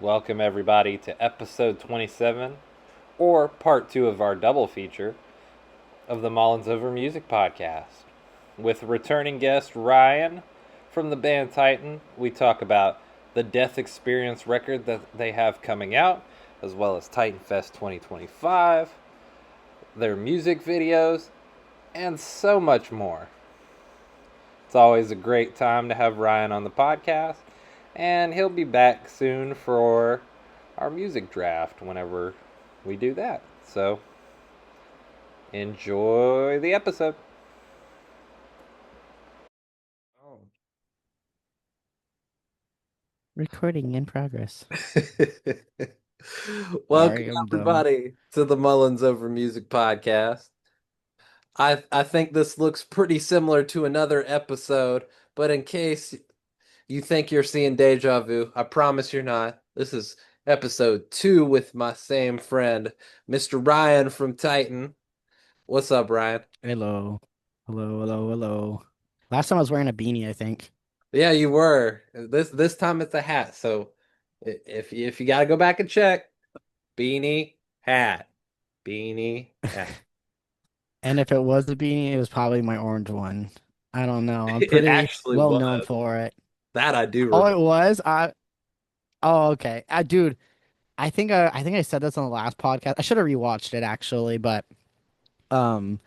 Welcome, everybody, to episode 27, or part two of our double feature of the Mullins Over Music Podcast. With returning guest Ryan from the band Titan, we talk about the Death Experience record that they have coming out, as well as TITANFEST 2025, their music videos, and so much more. It's always a great time to have Ryan on the podcast, and he'll be back soon for our music draft whenever we do that. So, enjoy the episode. Oh. Recording in progress. Welcome Sorry, I'm dumb. everybody to the Mullins Over Music Podcast. I think this looks pretty similar to another episode, but in case you think you're seeing deja vu, I promise you're not. This is episode 2 with my same friend, Mr. Ryan from Titan. What's up, Ryan? Hello. Hello. Last time I was wearing a beanie, I think. Yeah, you were. This time it's a hat. So if you got to go back and check, beanie, hat, beanie, hat. And if it was a beanie, it was probably my orange one. I don't know. I'm It pretty actually well was. known for it. That I do Oh, remember. it was? Oh, okay. Dude, I think I said this on the last podcast. I should have rewatched it actually, but um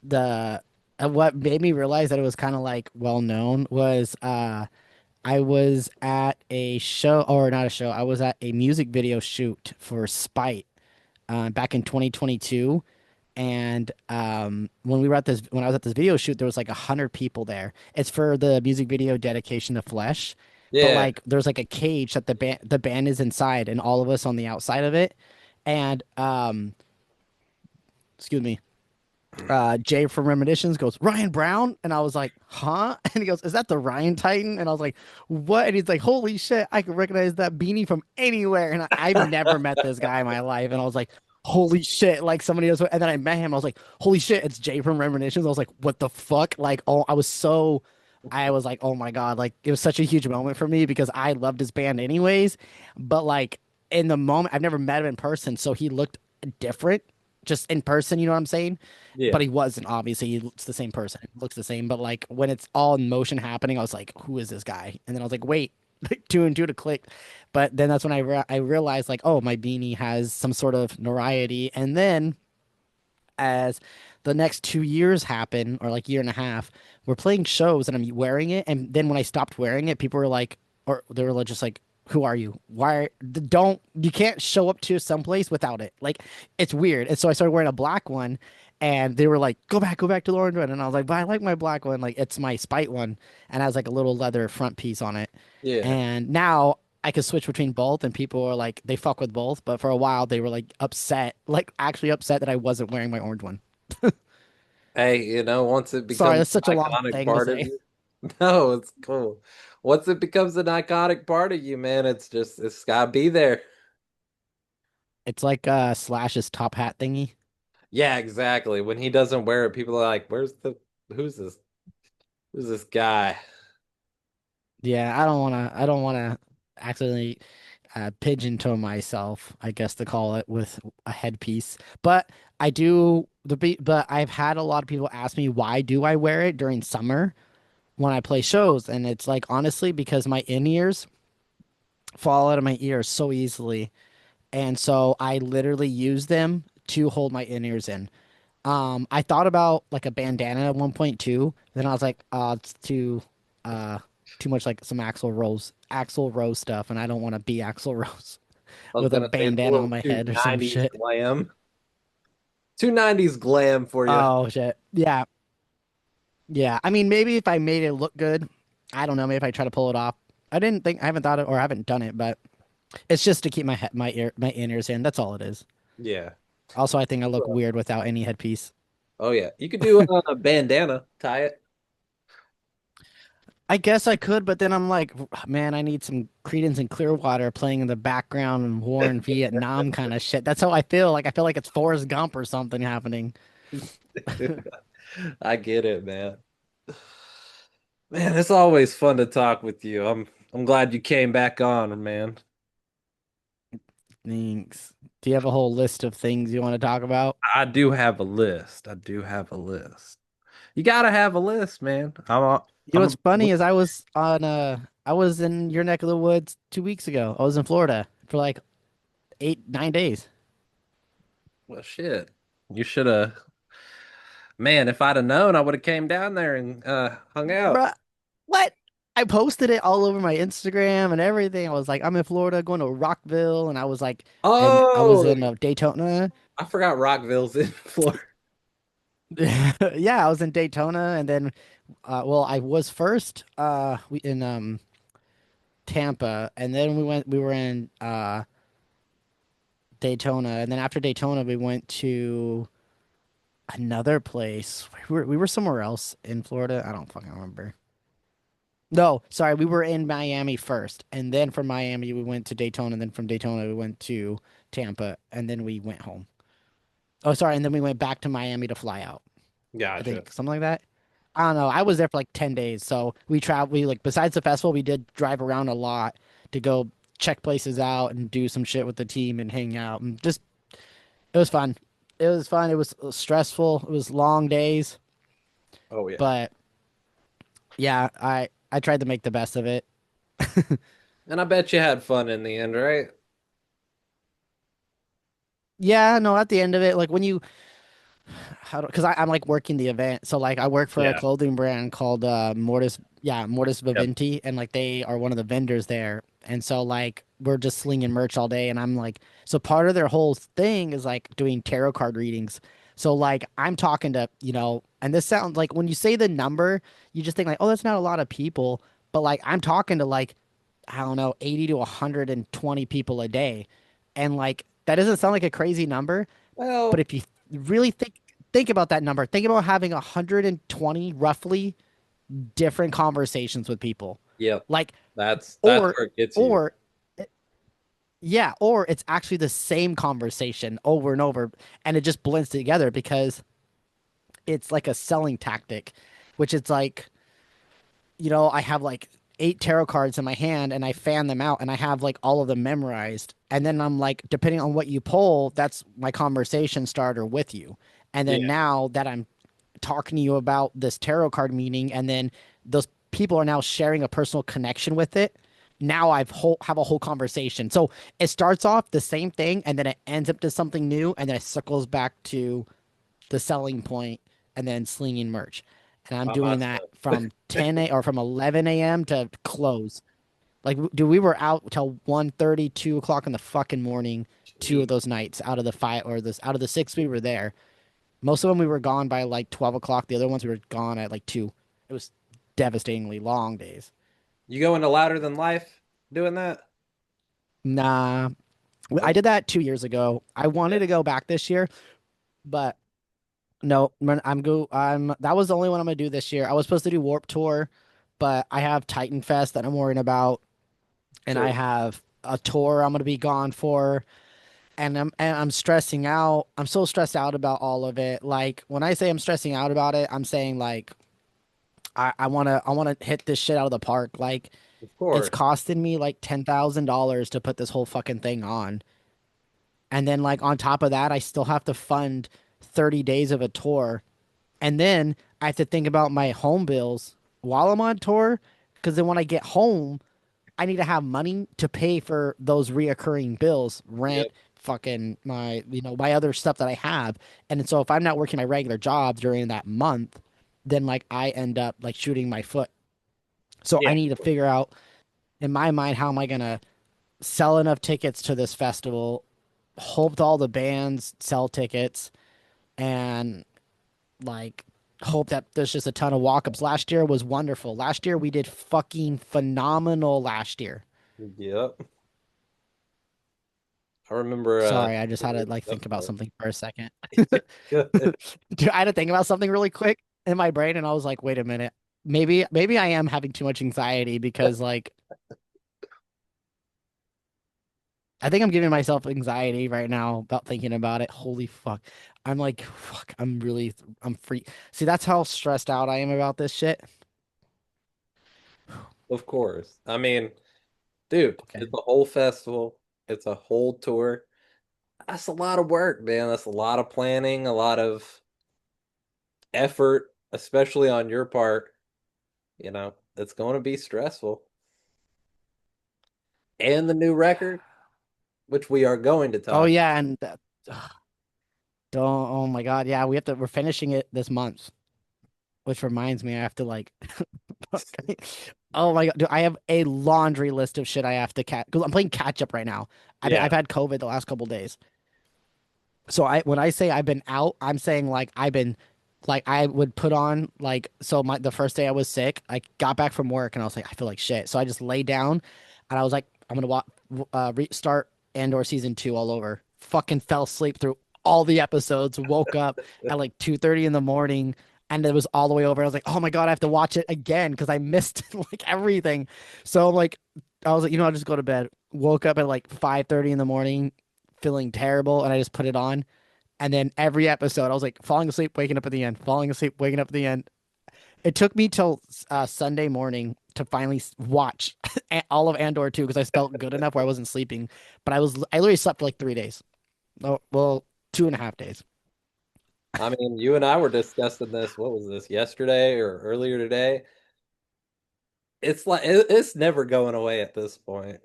the what made me realize that it was kind of like well known was I was at a show, or not a show. I was at a music video shoot for Spite back in 2022. And when I was at this video shoot, there was like 100 people there. It's for the music video dedication to Flesh, but Yeah. like there's like a cage that the band is inside, and all of us on the outside of it. And excuse me, Jay from Reminiscence goes, Ryan Brown? And I was like, huh? And he goes, is that the Ryan Titan? And I was like, what? And he's like, holy shit, I can recognize that beanie from anywhere. And I've never met this guy in my life. And I was like, holy shit, like somebody else. And then I met him. I was like, holy shit, it's Jay from Reminiscence. I was like, what the fuck? Like, oh, I was like, oh my God. Like, it was such a huge moment for me because I loved his band anyways. But like, in the moment, I've never met him in person. So he looked different just in person. You know what I'm saying? Yeah. But he wasn't, obviously. He looks the same person. He looks the same. But like when it's all in motion happening, I was like, who is this guy? And then I was like, wait, like two and two to click. But then that's when I realized like, oh, my beanie has some sort of notoriety. And then as the next 2 years happen, or like year and a half, we're playing shows and I'm wearing it. And then when I stopped wearing it, people were like, or they were just like, who are you? Don't, you can't show up to someplace without it. Like, it's weird. And so I started wearing a black one, and they were like, go back to the orange one. And I was like, but I like my black one. Like, it's my Spite one, and has like a little leather front piece on it. Yeah. And now I could switch between both, and people are like, they fuck with both. But for a while, they were like upset, like actually upset that I wasn't wearing my orange one. Hey, once it Sorry, becomes that's such a an long iconic thing to part of say. you. No, it's cool. Once it becomes an iconic part of you, man, it's gotta be there. It's like Slash's top hat thingy. Yeah, exactly. When he doesn't wear it, people are like, who's this? Who's this guy? Yeah, I don't wanna accidentally pigeon-toe myself, I guess to call it, with a headpiece. But but I've had a lot of people ask me why do I wear it during summer when I play shows, and it's like honestly because my in-ears fall out of my ears so easily, and so I literally use them to hold my in-ears in. I thought about like a bandana at one point too. Then I was like, it's uh, too much like some Axl Rose stuff, and I don't want to be Axl Rose I was with a gonna say it's a bandana on little my too head or some 90s shit. glam. Too 90s glam for you. Oh shit. Yeah. Yeah. I mean, maybe if I made it look good, I don't know. Maybe if I try to pull it off. I haven't thought it, or I haven't done it, but it's just to keep my in-ears in. That's all it is. Yeah. Also, I think I look weird without any headpiece. Oh yeah. You could do a bandana, tie it. I guess I could, but then I'm like, man, I need some Credence and Clearwater playing in the background and war in Vietnam kind of shit. That's how I feel. Like I feel like it's Forrest Gump or something happening. I get it, man. Man, it's always fun to talk with you. I'm glad you came back on, man. Thanks. Do you have a whole list of things you want to talk about? I do have a list. I do have a list. You gotta have a list, man. You know what's funny is I was in your neck of the woods 2 weeks ago. I was in Florida for like 8, 9 days. well, shit. You should have, man. If I'd have known, I would have came down there and hung out. Bruh, what? I posted it all over my Instagram and everything. I was like, I'm in Florida going to Rockville, and I was Oh, in Daytona. I forgot Rockville's in Florida. Yeah, I was in Daytona, and then, well, I was first we in Tampa, and then we were in Daytona, and then after Daytona, we went to another place. We were somewhere else in Florida. I don't fucking remember. No, sorry, we were in Miami first, and then from Miami we went to Daytona, and then from Daytona we went to Tampa, and then we went home. Oh, sorry, and then we went back to Miami to fly out. I Gotcha. think something like that. I don't know. I was there for like 10 days, so we traveled. We like besides the festival, we did drive around a lot to go check places out and do some shit with the team and hang out, and just it was fun. It was fun. It was stressful. It was long days, Oh yeah. but yeah, I tried to make the best of it. And I bet you had fun in the end, right? Yeah, no, at the end of it, like when you because I'm like working the event. So like I work for a Yeah. clothing brand called Mortis Yep. Vivinti, and like they are one of the vendors there. And so like we're just slinging merch all day, and I'm like, so part of their whole thing is like doing tarot card readings. So like I'm talking to, and this sounds like when you say the number, you just think like, oh, that's not a lot of people. But like I'm talking to like, I don't know, 80 to 120 people a day. And like that doesn't sound like a crazy number, but Well, if you really think about that number, think about having 120 roughly different conversations with people. yep. Like That's or where it gets you. or yeah, or it's actually the same conversation over and over, and it just blends together because it's like a selling tactic, which it's like, I have like 8 tarot cards in my hand and I fan them out and I have like all of them memorized. And then I'm like, depending on what you pull, that's my conversation starter with you. And Yeah. then now that I'm talking to you about this tarot card meaning, and then those people are now sharing a personal connection with it. Now have a whole conversation. So it starts off the same thing, and then it ends up to something new, and then it circles back to the selling point, and then slinging merch. And I'm By my doing that stuff. from or from 11 a.m. to close. Like, dude, we were out till 1:30, 2 o'clock in the fucking morning. Two of Jeez. those nights out of the five or this out of the six we were there. Most of them we were gone by like 12 o'clock. The other ones we were gone at like 2. It was devastatingly long days. You go into louder than life doing that? Nah, I Oh, did that 2 years ago. I wanted yeah. to go back this year, but no, I'm that was the only one I'm gonna do this year. I was supposed to do Warp Tour, but I have TitanFest that I'm worrying about, and I True. have a tour I'm gonna be gone for, and I'm stressing out. I'm so stressed out about all of it. Like when I say I'm stressing out about it, I'm saying like I wanna hit this shit out of the park. Like Of it's course. costing me like $10,000 to put this whole fucking thing on. And then like on top of that, I still have to fund 30 days of a tour. And then I have to think about my home bills while I'm on tour. Because then when I get home, I need to have money to pay for those reoccurring bills, rent, Yep. fucking my other stuff that I have. And so if I'm not working my regular job during that month, then like I end up like shooting my foot. So Yeah. I need to figure out in my mind how am I gonna sell enough tickets to this festival, hope all the bands sell tickets, and like hope that there's just a ton of walk-ups. Last year was wonderful. Last year we did fucking phenomenal last year. Yep. I remember Sorry, I just had to really like tough think about part. something for a second. Good. Dude, I had to think about something really quick in my brain, and I was like, wait a minute. Maybe I am having too much anxiety because like I think I'm giving myself anxiety right now about thinking about it. Holy fuck. I'm like, fuck, I'm free. See, that's how stressed out I am about this shit. Of course. I mean, dude, Okay. it's a whole festival. It's a whole tour. That's a lot of work, man. That's a lot of planning, a lot of effort, especially on your part. It's going to be stressful. And the new record, which we are going to Oh talk. yeah, and don't. Oh my God, yeah, we're finishing it this month, which reminds me I have to like. Oh my God, dude, I have a laundry list of shit I have to catch because I'm playing catch up right now. I've Yeah. had COVID the last couple days. So when I say I've been out, I'm saying like I've been like I would put on like so the first day I was sick, I got back from work and I was like I feel like shit. So I just lay down and I was like I'm gonna restart Andor season 2 all over. Fucking fell asleep through all the episodes. Woke up at like 2:30 in the morning and it was all the way over. I was like, oh my God, I have to watch it again because I missed like everything. So like I was like, I'll just go to bed. Woke up at like 5:30 in the morning, feeling terrible, and I just put it on. And then every episode, I was like falling asleep, waking up at the end, falling asleep, waking up at the end. It took me till Sunday morning to finally watch all of Andor 2 because I felt good enough where I wasn't sleeping. But I literally slept for like 3 days. Oh, well, 2.5 days. I mean, you and I were discussing this. What was this, yesterday or earlier today? It's like it's never going away at this point.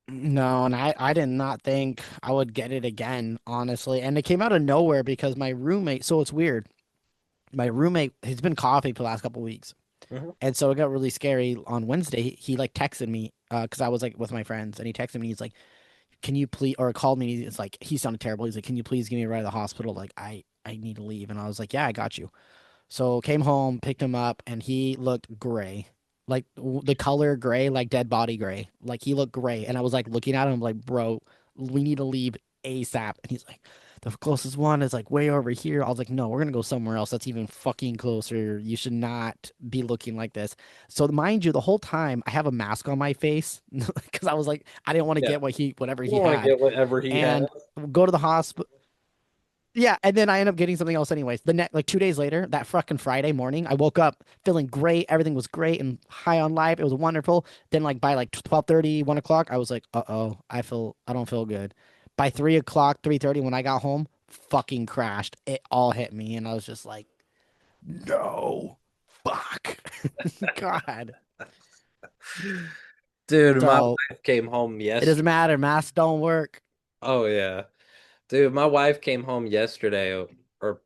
No, and I did not think I would get it again, honestly. And it came out of nowhere because my roommate, so it's weird. My roommate, he's been coughing for the last couple of weeks. Mhm. And so it got really scary on Wednesday. He like texted me because I was like with my friends, and he texted me. He's like, "Can you please?" Or called me. It's like he sounded terrible. He's like, "Can you please give me a ride to the hospital? Like I need to leave." And I was like, "Yeah, I got you." So came home, picked him up, and he looked gray, like the color gray, like dead body gray. Like he looked gray, and I was like looking at him like, "Bro, we need to leave ASAP." And he's like, "The closest one is like way over here." I was like, "No, we're gonna go somewhere else that's even fucking closer. You should not be looking like this." So mind you, the whole time I have a mask on my face because I was like, I didn't want to Yeah. get whatever You he don't want to had, get whatever he has. and go to the hospital. Yeah, and then I end up getting something else anyways. The next like 2 days later, that fucking Friday morning, I woke up feeling great. Everything was great and high on life. It was wonderful. Then like by like 12:30, 1 o'clock, I was like, uh-oh, I don't feel good. By 3 o'clock, 3:30, when I got home, fucking crashed. It all hit me, and I was just like, no, fuck. God. Dude, my So wife came home it doesn't yesterday. matter. Masks don't work. Oh yeah. Dude, my wife came home yesterday or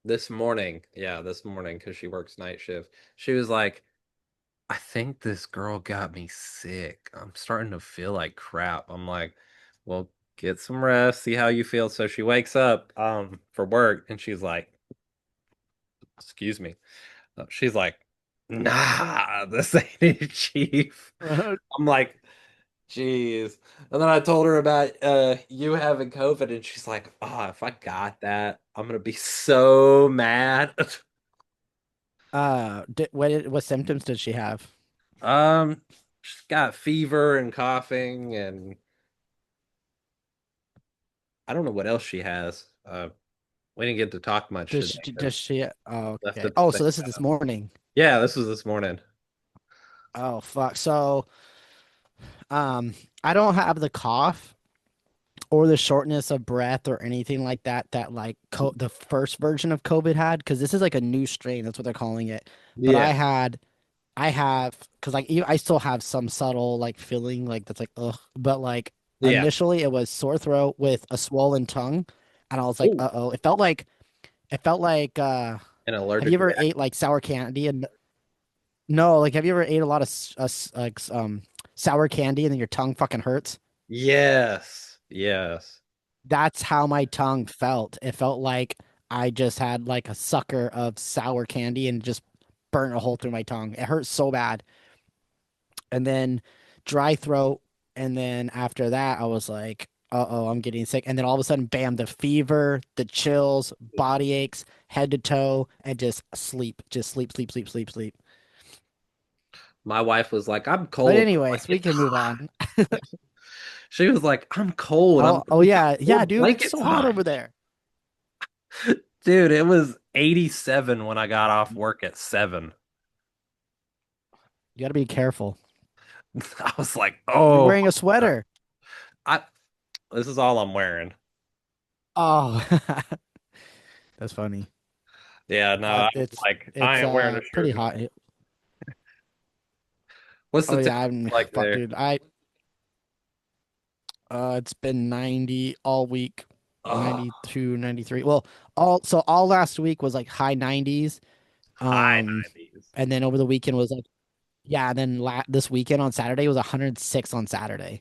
this morning. Yeah, this morning because she works night shift. She was like, I think this girl got me sick. I'm starting to feel like crap. I'm like, well, get some rest, see how you feel. So she wakes up for work and she's like, excuse me. She's like, nah, this ain't it, Chief. I'm like, jeez. And then I told her about you having COVID, and she's like, oh, if I got that, I'm gonna be so mad. What symptoms did she have? Um, she's got fever and coughing, and I don't know what else she has. We didn't get to talk much today Does because she? Oh, left okay. at the Oh, same so this is this time. morning. Yeah, this was this morning. Oh, fuck. So, um, I don't have the cough or the shortness of breath or anything like that that like the first version of COVID had because this is like a new strain. That's what they're calling it. But Yeah, I have because like I still have some subtle like feeling like that's like ugh. But like yeah, initially it was sore throat with a swollen tongue, and I was like, oh, uh-oh. It felt like. an Have you allergic ever reaction. ate like sour candy and no, like have you ever ate a lot of sour candy and then your tongue fucking hurts? Yes, yes. That's how my tongue felt. It felt like I just had like a sucker of sour candy and just burnt a hole through my tongue. It hurt so bad. And then dry throat. And then after that, I was like, uh-oh, I'm getting sick. And then all of a sudden, bam, the fever, the chills, body aches, head to toe, and just sleep. Just sleep, sleep, sleep, sleep, sleep. My wife was like, I'm But cold. anyways, we Blanket can move on. She was like, I'm cold. I'm Oh, like, oh we got yeah, more yeah, dude, it's so blankets hot on. over there. Dude, it was 87 when I got off work at 7. You got to be careful. I was like, You're oh wearing a my God. sweater. I this is all I'm wearing. Oh, that's funny. Yeah, no, I was It's like, I ain't wearing a pretty shirt. hot. What's the Oh yeah, temperature I'm like fuck, there? dude. It's been 90 all week, Oh, 92, 93. Well, all last week was like high 90s. high Um, 90s. and then over the weekend was like, yeah, and then this weekend on Saturday was 106 on Saturday.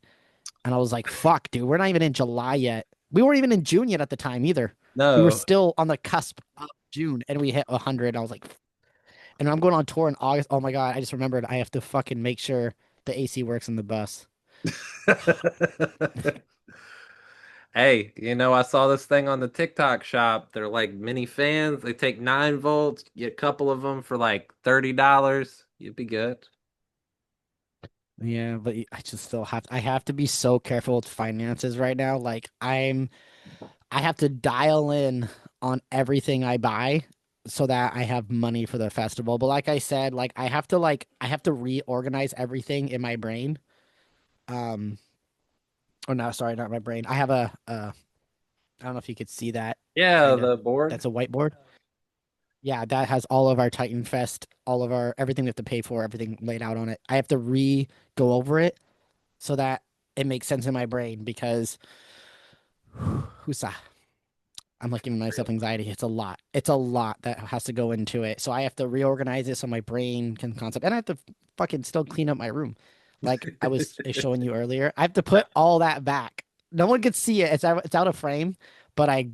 And I was like, fuck, dude, we're not even in July yet. We weren't even in June yet at the time either. We were No. still on the cusp of June and we hit 100. I was like, and I'm going on tour in August. Oh my God, I just remembered I have to fucking make sure the AC works in the bus. Hey, I saw this thing on the TikTok shop. They're like mini fans. They take 9 volts, get a couple of them for like $30. You'd be good. Yeah, but I just still I have to be so careful with finances right now. Like I have to dial in on everything I buy so that I have money for the festival. But like I said, I have to reorganize everything in my brain. Um, or no, sorry, not my brain. I have I don't know if you could see that Yeah, kind of. the board. That's a whiteboard. Yeah, that has all of our TitanFest, all of our everything we have to pay for, everything laid out on it. I have to go over it so that it makes sense in my brain because who's I'm like giving myself anxiety. It's a lot. It's a lot that has to go into it. So I have to reorganize it so my brain can concept, and I have to fucking still clean up my room, like I was showing you earlier. I have to put all that back. No one could see it. It's out of frame, but I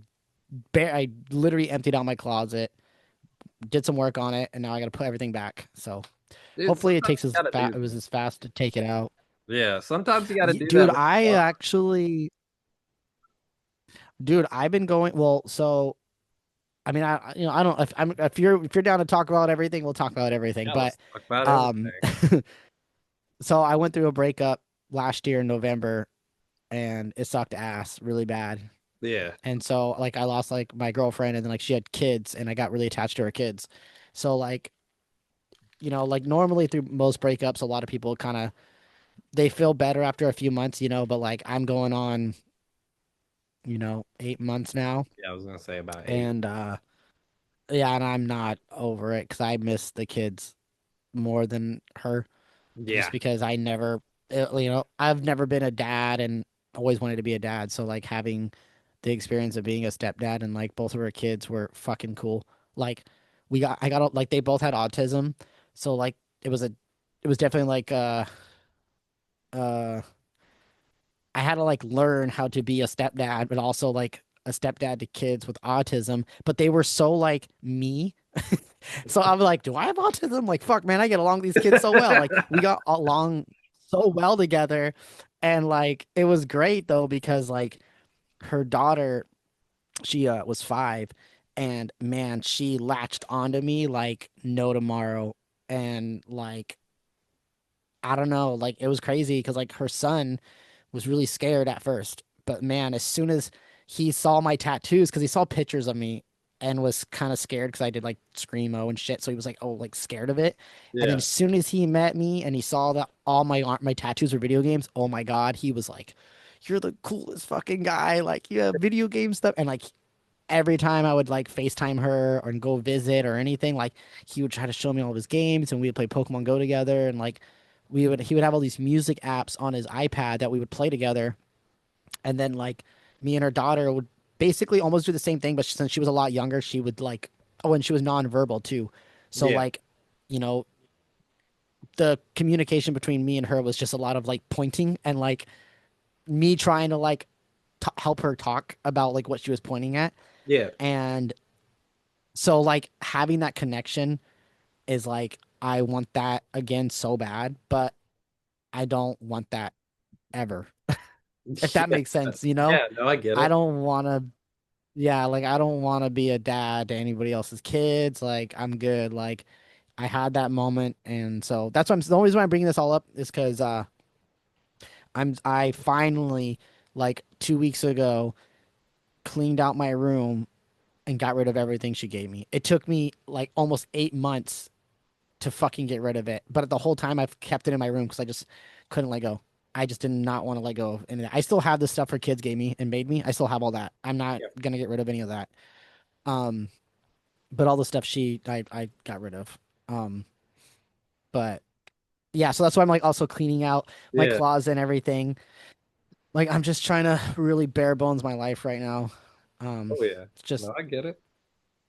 literally emptied out my closet, did some work on it, and now I got to put everything back. So Dude, hopefully it sometimes takes you gotta do it was that. as fast to take it out. Yeah, sometimes you gotta do Dude, that with I've been going. Well, so I mean, I don't. If you're down to talk about everything, we'll talk about everything. Yeah, But let's talk about um, everything. so I went through a breakup last year in November, and it sucked ass really bad. Yeah. And so like I lost like my girlfriend, and then like she had kids, and I got really attached to her kids. So like like normally through most breakups, a lot of people kind of they feel better after a few months, but like I'm going on 8 months now, Yeah, I was gonna say about 8. and yeah, and I'm not over it because I miss the kids more than her. Yeah. Just because I've never been a dad and always wanted to be a dad. So like having the experience of being a stepdad and like both of our kids were fucking cool. Like I got like they both had autism, so like it was a, it was definitely like uh I had to like learn how to be a stepdad, but also like a stepdad to kids with autism. But they were so like me. So I'm like, do I have autism? Like, fuck, man, I get along with these kids so well. Like, we got along so well together. And like, it was great though, because like her daughter, she was 5, and man, she latched onto me like no tomorrow. And like, I don't know, like it was crazy because like her son was really scared at first. But man, as soon as he saw my tattoos, because he saw pictures of me and was kind of scared because I did like screamo and shit. So he was like, oh, like scared of it. And then Yeah. as soon as he met me and he saw that all my tattoos were video games, oh my God, he was like, you're the coolest fucking guy. Like you have video game stuff. And like every time I would like FaceTime her or go visit or anything, like he would try to show me all of his games and we would play Pokemon Go together and like he would have all these music apps on his iPad that we would play together. And then like me and her daughter would basically almost do the same thing, but since she was a lot younger, she would like, oh, and she was nonverbal too. So Yeah. like, you know, the communication between me and her was just a lot of like pointing and like me trying to like help her talk about like what she was pointing at. Yeah. And so like having that connection is like I want that again so bad, but I don't want that ever. If that Yeah. makes sense, you know? Yeah, no, I get I it. don't want to Yeah, like I don't want to be a dad to anybody else's kids. Like I'm good. Like I had that moment, and so that's why the only reason why I'm bringing this all up is because I finally like 2 weeks ago cleaned out my room and got rid of everything she gave me. It took me like almost 8 months to fucking get rid of it, but the whole time I've kept it in my room because I just couldn't let go. I just did not want to let go of any of that. I still have the stuff her kids gave me and made me. I still have all that. I'm not Yep. gonna get rid of any of that. Um, but all the stuff I got rid of. Um, but yeah, so that's why I'm like also cleaning out my Yeah. closet and everything. Like I'm just trying to really bare bones my life right now. Oh yeah. It's just No, I get it.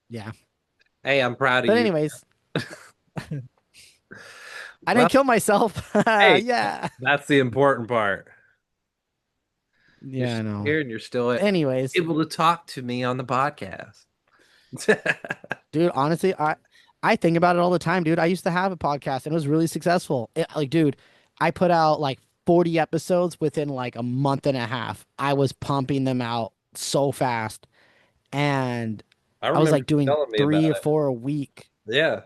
yeah. Hey, I'm proud of But you. anyways, I Well, didn't kill myself. hey, Yeah. that's the important part. You're Yeah, I still know. here and you're still Anyways, able to talk to me on the podcast. dude, honestly, I think about it all the time, dude. I used to have a podcast and it was really successful. Like, dude, I put out like 40 episodes within like a month and a half. I was pumping them out so fast, and I I was remember like you doing telling me about three or it. four a week. Yeah.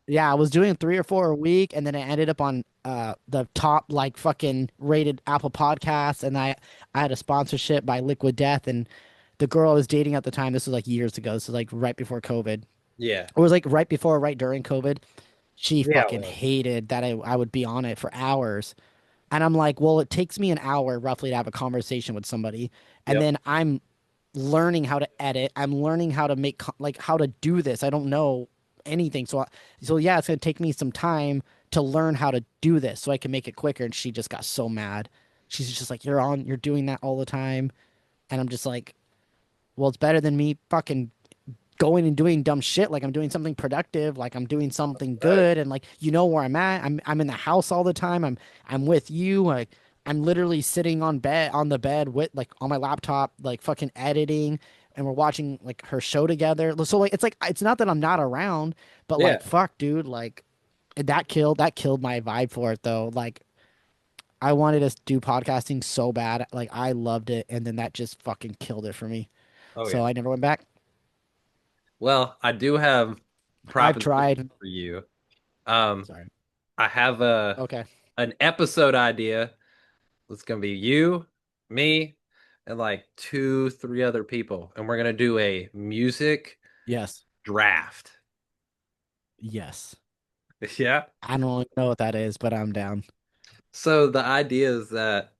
Yeah, I was doing three or four a week, and then I ended up on the top like fucking rated Apple Podcasts, and I had a sponsorship by Liquid Death, and the girl I was dating at the time, this was like years ago, so like right before COVID. Yeah. It was like right before, right during COVID. She Yeah, it fucking was. hated that I would be on it for hours. And I'm like, well, it takes me an hour roughly to have a conversation with somebody. And Yep. then I'm learning how to edit. I'm learning how to make like how to do this. I don't know anything. So yeah, it's gonna take me some time to learn how to do this so I can make it quicker. And she just got so mad. She's just like, you're doing that all the time. And I'm just like, well, it's better than me fucking going and doing dumb shit. Like I'm doing something productive, like I'm doing something Right. good, and like you know where I'm at. I'm in the house all the time. I'm with you. Like I'm literally sitting on the bed with like on my laptop, like fucking editing, and we're watching like her show together. So like it's not that I'm not around, but Yeah. like fuck, dude, like that killed my vibe for it though. Like I wanted to do podcasting so bad, like I loved it, and then that just fucking killed it for me. Oh So yeah. I never went back. Well, I do have I've proposition tried. for you. Um, Sorry. I have a Okay. an episode idea. It's gonna be you, me, and like two, three other people, and we're gonna do a music Yes. draft. Yes. Yeah. I don't really know what that is, but I'm down. So the idea is that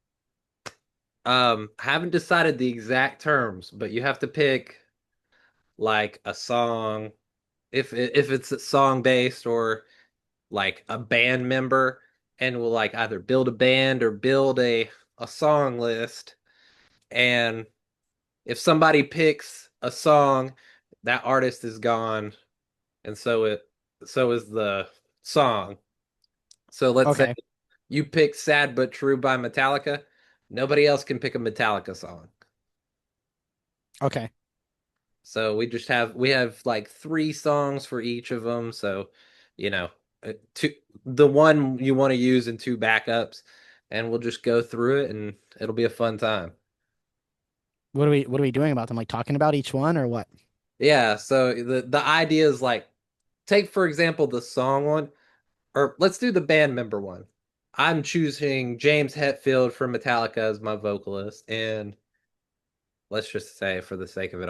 I haven't decided the exact terms, but you have to pick like a song if it's a song based or like a band member, and we'll like either build a band or build a song list. And if somebody picks a song, that artist is gone, and so is the song. So let's say Okay. you pick Sad But True by Metallica. Nobody else can pick a Metallica song. Okay. So we have like three songs for each of them. So, you know, two the one you want to use and two backups, and we'll just go through it and it'll be a fun time. What are we doing about them? Like talking about each one or what? Yeah, so the idea is like take for example the song one, or let's do the band member one. I'm choosing James Hetfield from Metallica as my vocalist, and let's just say for the sake of it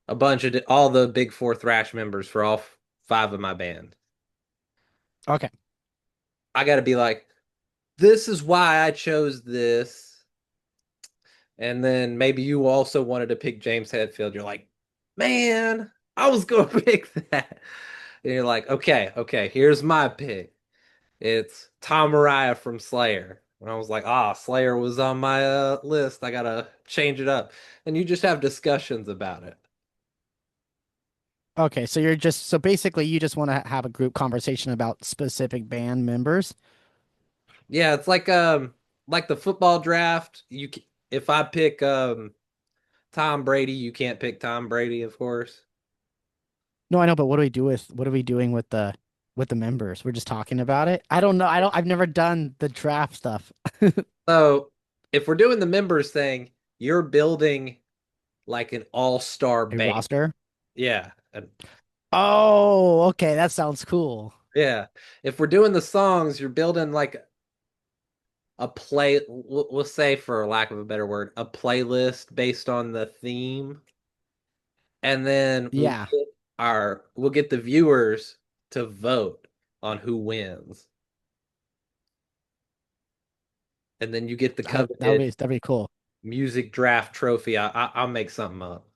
a bunch of all the big four thrash members for all five of my band. Okay. I got to be like, this is why I chose this. And then maybe you also wanted to pick James Hetfield. You're like, man, I was going to pick that. And you're like, okay, here's my pick. It's Tom Araya from Slayer. And I was like, Slayer was on my list. I got to change it up. And you just have discussions about it. Okay. So basically you just want to have a group conversation about specific band members. Yeah, it's like the football draft. If I pick Tom Brady, you can't pick Tom Brady, of course. No, I know, but what are we doing with the members? We're just talking about it. I don't know. I've never done the draft stuff. So if we're doing the members thing, you're building like an all-star A band. roster. Yeah. Oh, okay. That sounds cool. Yeah. If we're doing the songs, you're building like a play, we'll say for lack of a better word, a playlist based on the theme. And then Yeah. we'll get the viewers to vote on who wins. and then you get the That would coveted be cool. music draft trophy. I'll make something up.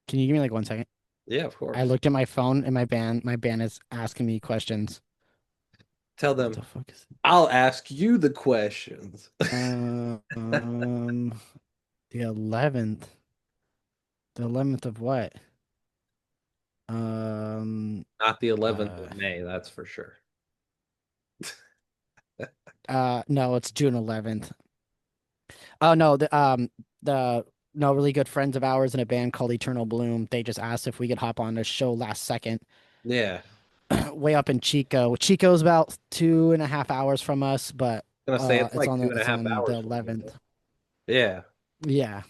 Can you give me like 1 second? Yeah, of I course. looked at my phone and my band is asking me questions. Tell What them the fuck is I'll ask you the questions. um the 11th? The 11th of what? Um Not the 11th uh of May, that's for sure. no, it's June 11th. Oh no, the no really good friends of ours in a band called Eternal Bloom. They just asked if we could hop on the show last second, Yeah. way up in Chico. Chico's about 2.5 hours from us, but I'm gonna say it's like two and a it's half on the hours from me. 11th. Yeah. Yeah,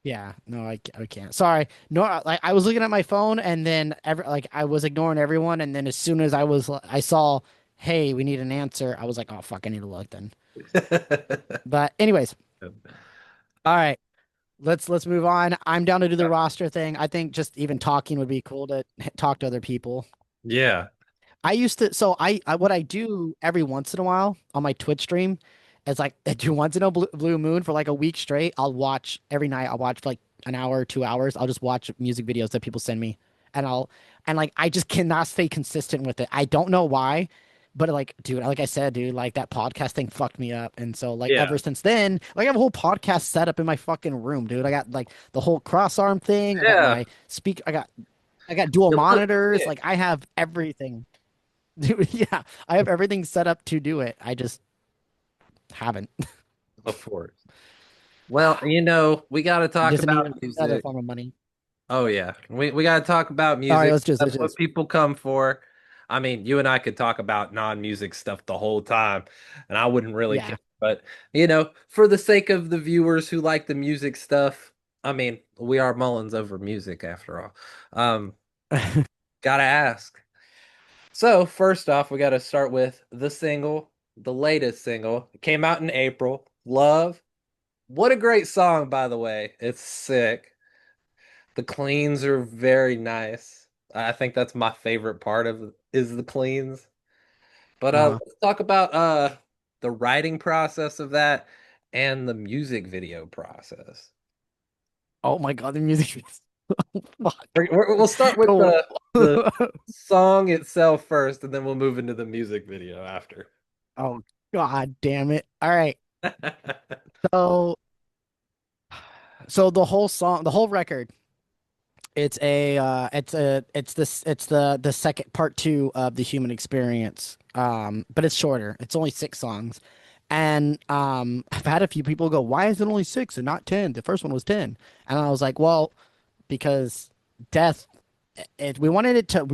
yeah. No, I can't. Sorry. No, like I was looking at my phone and then I was ignoring everyone, and then as soon as I saw, hey, we need an answer. I was like, oh fuck, I need to look then. But anyways, all right. Let's move on. I'm down to do the roster thing. I think just even talking would be cool to talk to other people. Yeah. I used to, so what I do every once in a while on my Twitch stream is like I do once in a blue moon for like a week straight. I'll watch every night. I'll watch for like an hour, 2 hours. I'll just watch music videos that people send me, and like I just cannot stay consistent with it. I don't know why, but like, dude, like I said, dude, like that podcast thing fucked me up, and so like ever Yeah. since then, like I have a whole podcast set up in my fucking room, dude. I got like the whole cross arm thing. I got Yeah. my speak. I got dual You look monitors. sick. Like I have everything. Dude, yeah, I have everything set up to do it. I just haven't. Of course. Well, we got to talk Doesn't about need another music. form of money. Oh yeah, we got to talk about All right, music. let's That's do what this. people come for. I mean, you and I could talk about non-music stuff the whole time, and I wouldn't really care. Yeah. But for the sake of the viewers who like the music stuff, I mean, we are Mullins over music after all. Um, Gotta ask. So first off, we got to start with the single, the latest single. It came out in April. Love. What a great song, by the way. It's sick. The cleans are very nice. I think that's my favorite part of is the cleans. But Uh-huh. let's talk about the writing process of that and the music video process. Oh my God, the music is fuck. We'll start with Go. the song itself first, and then we'll move into the music video after. Oh God damn it. All right. So the whole song, the whole record, it's the second part two of the human experience. But it's shorter. It's only 6 songs. And I've had a few people go, why is it only 6 and not 10? The first one was 10. And I was like, well, because death we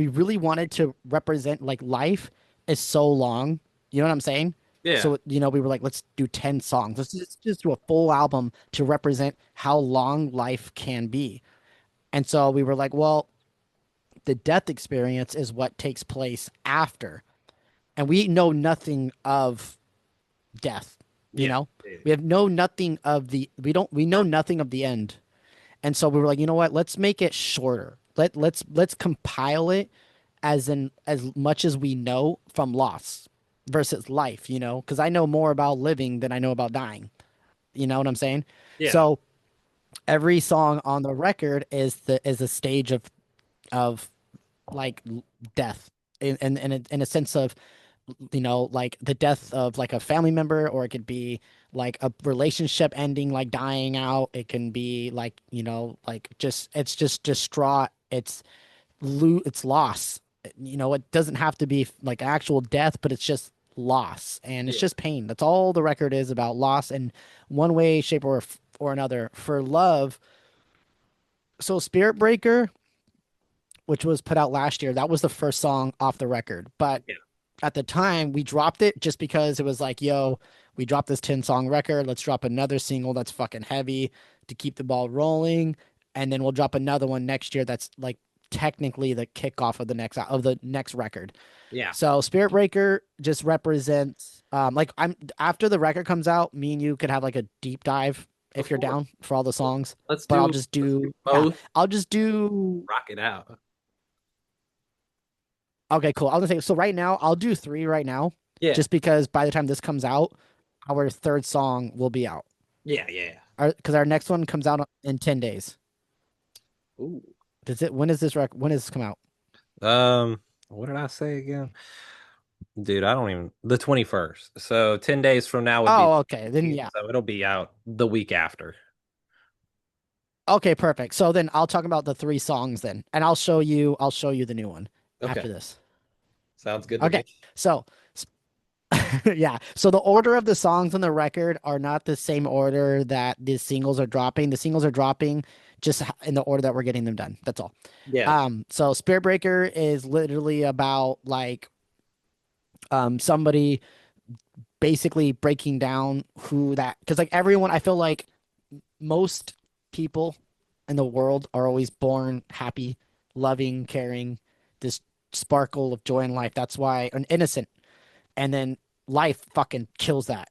really wanted to represent like life is so long. You know what I'm saying? Yeah. So, we were like, let's do 10 songs. Let's just do a full album to represent how long life can be. And so we were like, well, the death experience is what takes place after. And we know nothing of death, you Yeah. know? We have know nothing of we know nothing of the end. And so we were like, you know what? Let's make it shorter. Let's compile it as much as we know from loss versus life, because I know more about living than I know about dying. You know what I'm saying? Yeah. So every song on the record is a stage of like death in a sense of like the death of like a family member, or it could be like a relationship ending, like dying out. It can be like, like it's just distraught. It's loss. It doesn't have to be like actual death, but it's just loss, and it's Yeah. just pain. That's all the record is about, loss in one way, shape, or another. For love, so Spirit Breaker, which was put out last year, that was the first song off the record. But Yeah. at the time, we dropped it just because it was like, yo, we dropped this 10-song record. Let's drop another single that's fucking heavy to keep the ball rolling. And then we'll drop another one next year that's like technically the kickoff of the next record. Yeah. So Spirit Breaker just represents like I'm after the record comes out, me and you could have like a deep dive if Of you're course. down for all the songs. Let's But do let's do yeah, both. I'll just do Rock it out. Okay, cool. I was gonna say, so right now, I'll do three right now, Yeah. just because by the time this comes out, our third song will be out. Yeah, yeah. Because our next one comes out in 10 days. Ooh. Does it, when does this come out? What did I say again? Dude, I don't even the 21st. So 10 days from now would be Oh, okay. Then yeah. so it'll be out the week after. Okay, perfect. So then I'll talk about the three songs then, and I'll show you the new one Okay. after this. Sounds good to Okay. me. So yeah. So the order of the songs on the record are not the same order that the singles are dropping. The singles are dropping just in the order that we're getting them done. That's all. Yeah. So Spirit Breaker is literally about like somebody basically breaking down who that, because like everyone, I feel like most people in the world are always born happy, loving, caring, this sparkle of joy in life. That's why an innocent, and then life fucking kills that.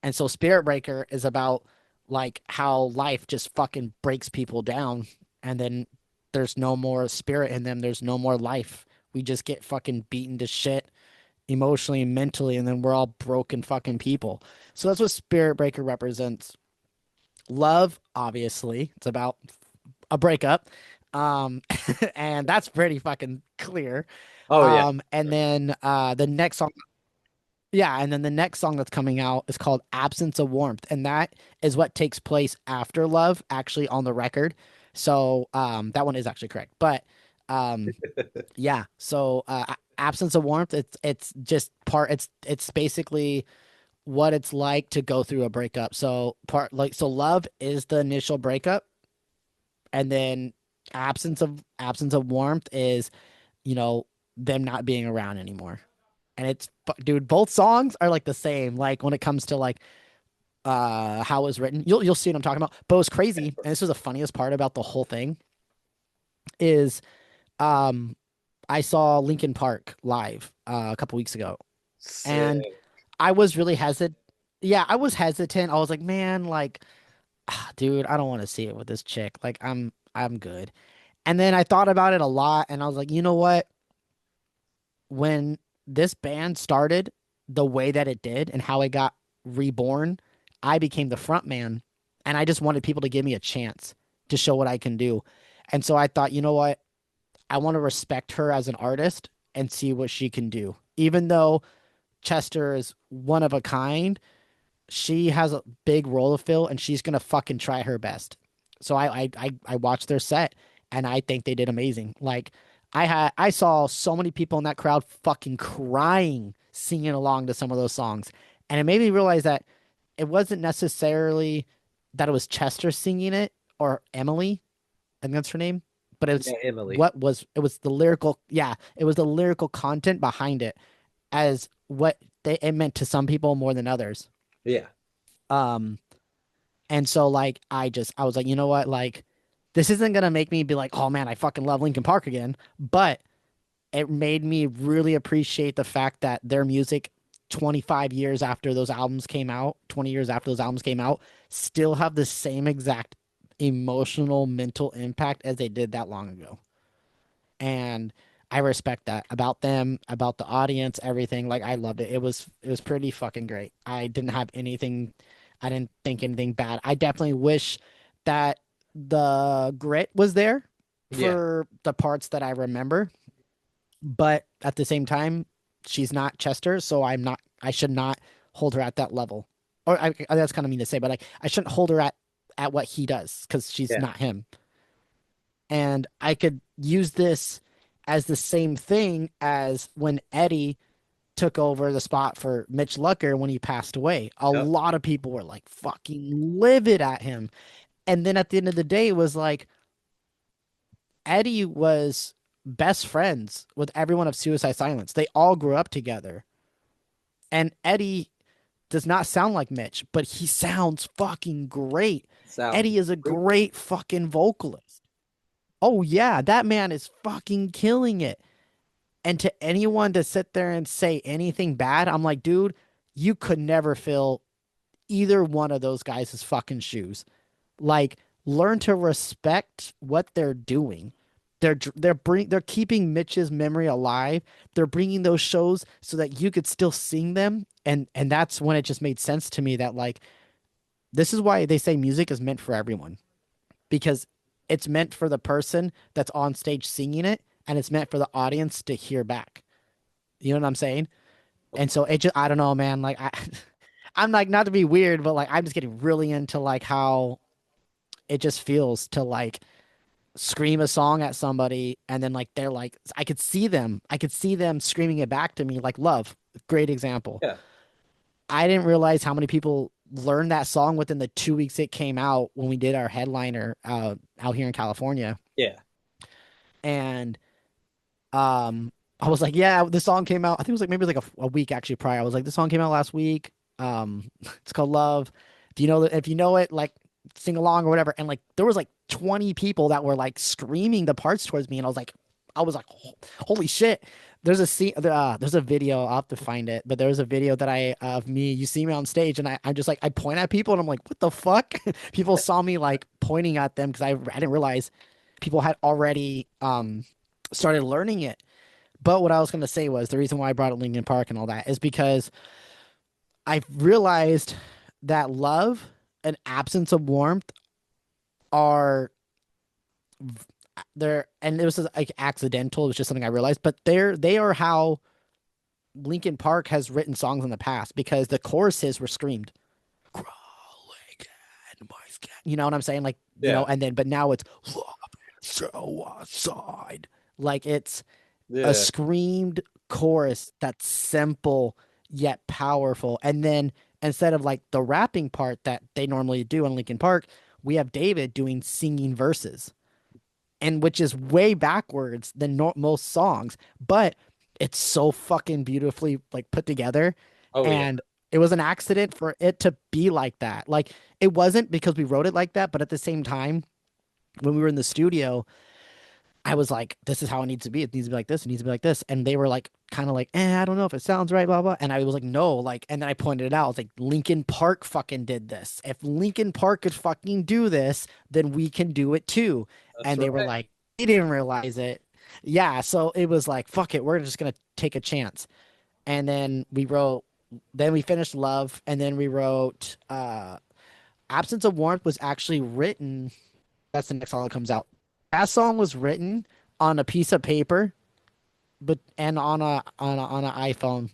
And so Spirit Breaker is about like how life just fucking breaks people down, and then there's no more spirit in them, there's no more life. We just get fucking beaten to shit emotionally and mentally, and then we're all broken fucking people. So that's what Spirit Breaker represents. Love, obviously, it's about a breakup. Um, and that's pretty fucking clear. Oh yeah. And then the next song, yeah, and then the next song that's coming out is called Absence of Warmth, and that is what takes place after Love, actually on the record. So that one is actually correct. But um yeah, so Absence of Warmth, it's just part it's basically what it's like to go through a breakup. So part like so love is the initial breakup, and then absence of warmth is, you know, them not being around anymore. And it's dude, both songs are like the same. Like when it comes to like how it was written, you'll see what I'm talking about. But what's crazy, and this was the funniest part about the whole thing, is um I saw Linkin Park live a couple weeks ago, and Sick. I was really hesitant. Yeah, I was hesitant. I was like, man, like, dude, I don't want to see it with this chick. Like, I'm good. And then I thought about it a lot, and I was like, you know what? When this band started the way that it did and how it got reborn, I became the front man, and I just wanted people to give me a chance to show what I can do. And so I thought, you know what? I want to respect her as an artist and see what she can do. Even though Chester is one of a kind, she has a big role to fill, and she's gonna fucking try her best. So I watched their set, and I think they did amazing. Like I saw so many people in that crowd fucking crying, singing along to some of those songs, and it made me realize that it wasn't necessarily that it was Chester singing it or Emily, I think that's her name, but Yeah, it's Emily. what was it was the lyrical, yeah, it was the lyrical content behind it as what it meant to some people more than others. Yeah. Um, and so like I was like, you know what, like this isn't gonna make me be like, oh man, I fucking love Linkin Park again, but it made me really appreciate the fact that their music 25 years after those albums came out, 20 years after those albums came out, still have the same exact emotional mental impact as they did that long ago. And I respect that about them, about the audience, everything. Like I loved it. It was pretty fucking great. I didn't think anything bad. I definitely wish that the grit was there Yeah. for the parts that I remember, but at the same time, she's not Chester, so I should not hold her at that level. Or that's kind of mean to say, but I shouldn't hold her at what he does because she's Yeah. not him. And I could use this as the same thing as when Eddie took over the spot for Mitch Lucker when he passed away. A Yep. lot of people were like fucking livid at him. And then at the end of the day, it was like Eddie was best friends with everyone of Suicide Silence. They all grew up together. And Eddie does not sound like Mitch, but he sounds fucking great. Sounds Eddie is a great. great fucking vocalist. Oh yeah, that man is fucking killing it. And to anyone to sit there and say anything bad, I'm like, dude, you could never fill either one of those guys' fucking shoes. Like, learn to respect what they're doing. they're keeping Mitch's memory alive. They're bringing those shows so that you could still sing them, and that's when it just made sense to me that like this is why they say music is meant for everyone, because it's meant for the person that's on stage singing it, and it's meant for the audience to hear back. You know what I'm saying? And so it just, I don't know, man. Like I'm like, not to be weird, but like I'm just getting really into like how it just feels to like scream a song at somebody and then like they're like I could see them screaming it back to me like Love, great example. Yeah. I didn't realize how many people learned that song within the 2 weeks it came out when we did our headliner out here in California. Yeah. And I was like, yeah, this song came out. I think it was like maybe like a week actually prior. I was like, this song came out last week. It's called Love. Do you know that? If you know it, like sing along or whatever. And like there was like 20 people that were like screaming the parts towards me, and I was like, holy shit. There's a scene, there's a video. I'll have to find it, but there was a video that I of me. You see me on stage, and I'm just like I point at people, and I'm like, what the fuck? People saw me like pointing at them because I didn't realize people had already started learning it. But what I was going to say was the reason why I brought up Linkin Park and all that is because I realized that love and absence of warmth are there, and it was like accidental. It was just something I realized, but they are how Linkin Park has written songs in the past because the choruses were screamed, crawling in my skin. You know what I'm saying? Like, you know, Yeah. and then, but now it's so aside. Like it's a Yeah. screamed chorus that's simple yet powerful. And then instead of like the rapping part that they normally do in Linkin Park, we have David doing singing verses, and which is way backwards than most songs, but it's so fucking beautifully like put together. Oh yeah. And it was an accident for it to be like that. Like it wasn't because we wrote it like that, but at the same time, when we were in the studio, I was like, this is how it needs to be. It needs to be like this. It needs to be like this. And they were like, kind of like, I don't know if it sounds right, blah, blah. And I was like, no, like, and then I pointed it out. I was like, Linkin Park fucking did this. If Linkin Park could fucking do this, then we can do it too. That's And they were right. like, they didn't realize it. Yeah. So it was like, fuck it. We're just going to take a chance. And then we finished Love. And then we wrote, Absence of Warmth was actually written. That's the next song that comes out. That song was written on a piece of paper, but and on an iPhone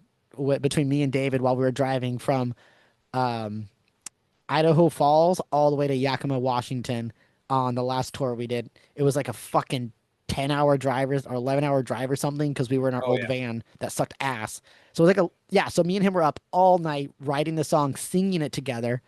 between me and David while we were driving from um, Idaho Falls all the way to Yakima, Washington on the last tour we did. It was like a fucking 10-hour drive or 11-hour drive or something because we were in our Oh old yeah. van that sucked ass. So it was like a yeah. So me and him were up all night writing the song, singing it together.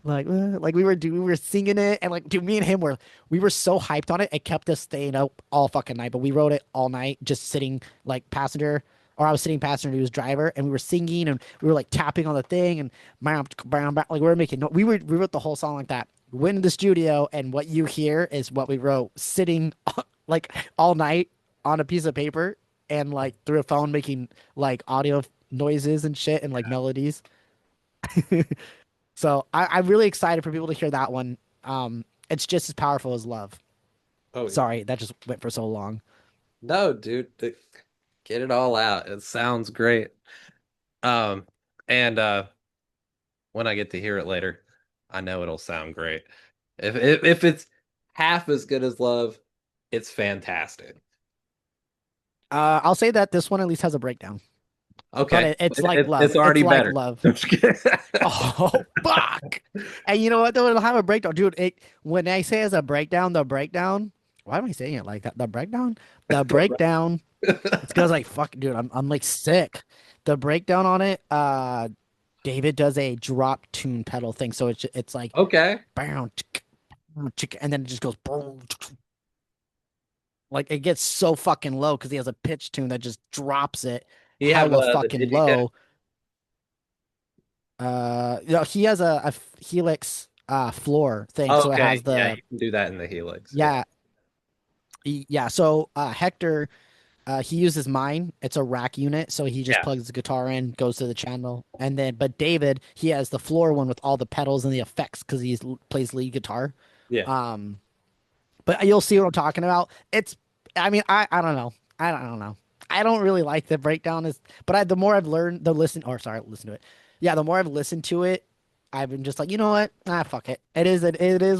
Like we were singing it, and like dude, me and him we were so hyped on it. It kept us staying up all fucking night. But we wrote it all night, just sitting like passenger, or I was sitting passenger, he was driver, and we were singing and we were like tapping on the thing and like we were making we wrote the whole song like that. We went in the studio, and what you hear is what we wrote, sitting like all night on a piece of paper and like through a phone making like audio noises and shit and like melodies. So I'm really excited for people to hear that one. It's just as powerful as Love. Oh yeah. Sorry, that just went for so long. No, dude, get it all out. It sounds great. Um, and when I get to hear it later, I know it'll sound great. If it's half as good as Love, it's fantastic. I'll say that this one at least has a breakdown, but Okay, it's like Love. it's It's already like better. Love. I'm just kidding. Oh fuck! And you know what? Though it'll have a breakdown, dude. When I say it's a breakdown, the breakdown. Why am I saying it like that? The breakdown, the breakdown. It's because like fuck, dude. I'm like sick. The breakdown on it. David does a drop tune pedal thing, so it's like Okay. bow, and then it just goes boom. Like it gets so fucking low because he has a pitch tune that just drops it You have hella the fucking Digicast? low. He has a Helix floor thing, so it Okay, has yeah, the you can do that in the Helix. Yeah. yeah yeah. So Hector, he uses mine. It's a rack unit, so he just Yeah. plugs the guitar in, goes to the channel, and then but David, he has the floor one with all the pedals and the effects because plays lead guitar. Yeah. Um, but you'll see what I'm talking about. It's I mean, I don't know. I don't know. I don't really like the breakdown is, but the more I've learned the listen or sorry, listen to it. Yeah, the more I've listened to it, I've been just like, you know what? Ah, fuck it. It is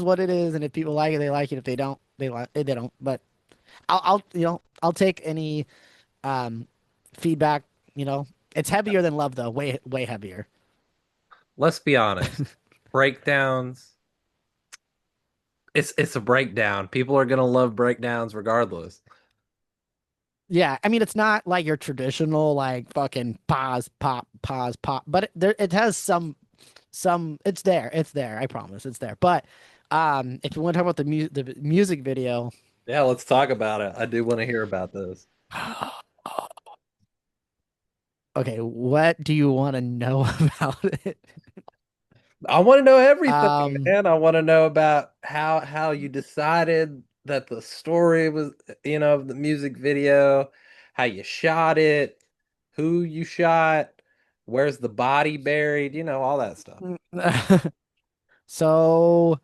what it is, and if people like it, they like it. If they don't, they don't. But I'll take any um feedback, you know. It's heavier than love though, way heavier. Let's be honest. Breakdowns, it's a breakdown. People are gonna love breakdowns regardless. Yeah, I mean it's not like your traditional like fucking pause pop, but it has some it's there, I promise it's there. But if you want to talk about the music video, Yeah, let's talk about it. I do want to hear about this. okay, what do you want to know about it? I want to know everything, Um man. I want to know about how you decided that the story was, of the music video, how you shot it, who you shot, where's the body buried, all that stuff. so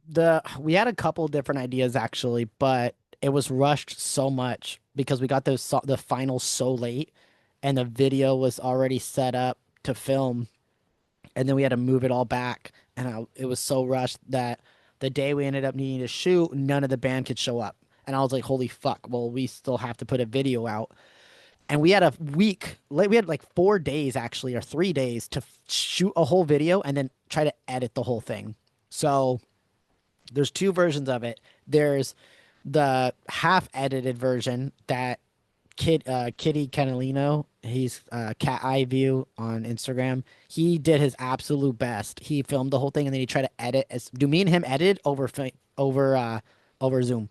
the we had a couple different ideas actually, but it was rushed so much because we got the final so late and the video was already set up to film and then we had to move it all back and it was so rushed that the day we ended up needing to shoot, none of the band could show up. And I was like, holy fuck, well, we still have to put a video out. And we had a week, like we had like 4 days actually, or 3 days to shoot a whole video and then try to edit the whole thing. So there's two versions of it. There's the half edited version that Kitty Canalino, he's Cat Eye View on Instagram. He did his absolute best. He filmed the whole thing and then he tried to edit. Do me and him edit over Zoom?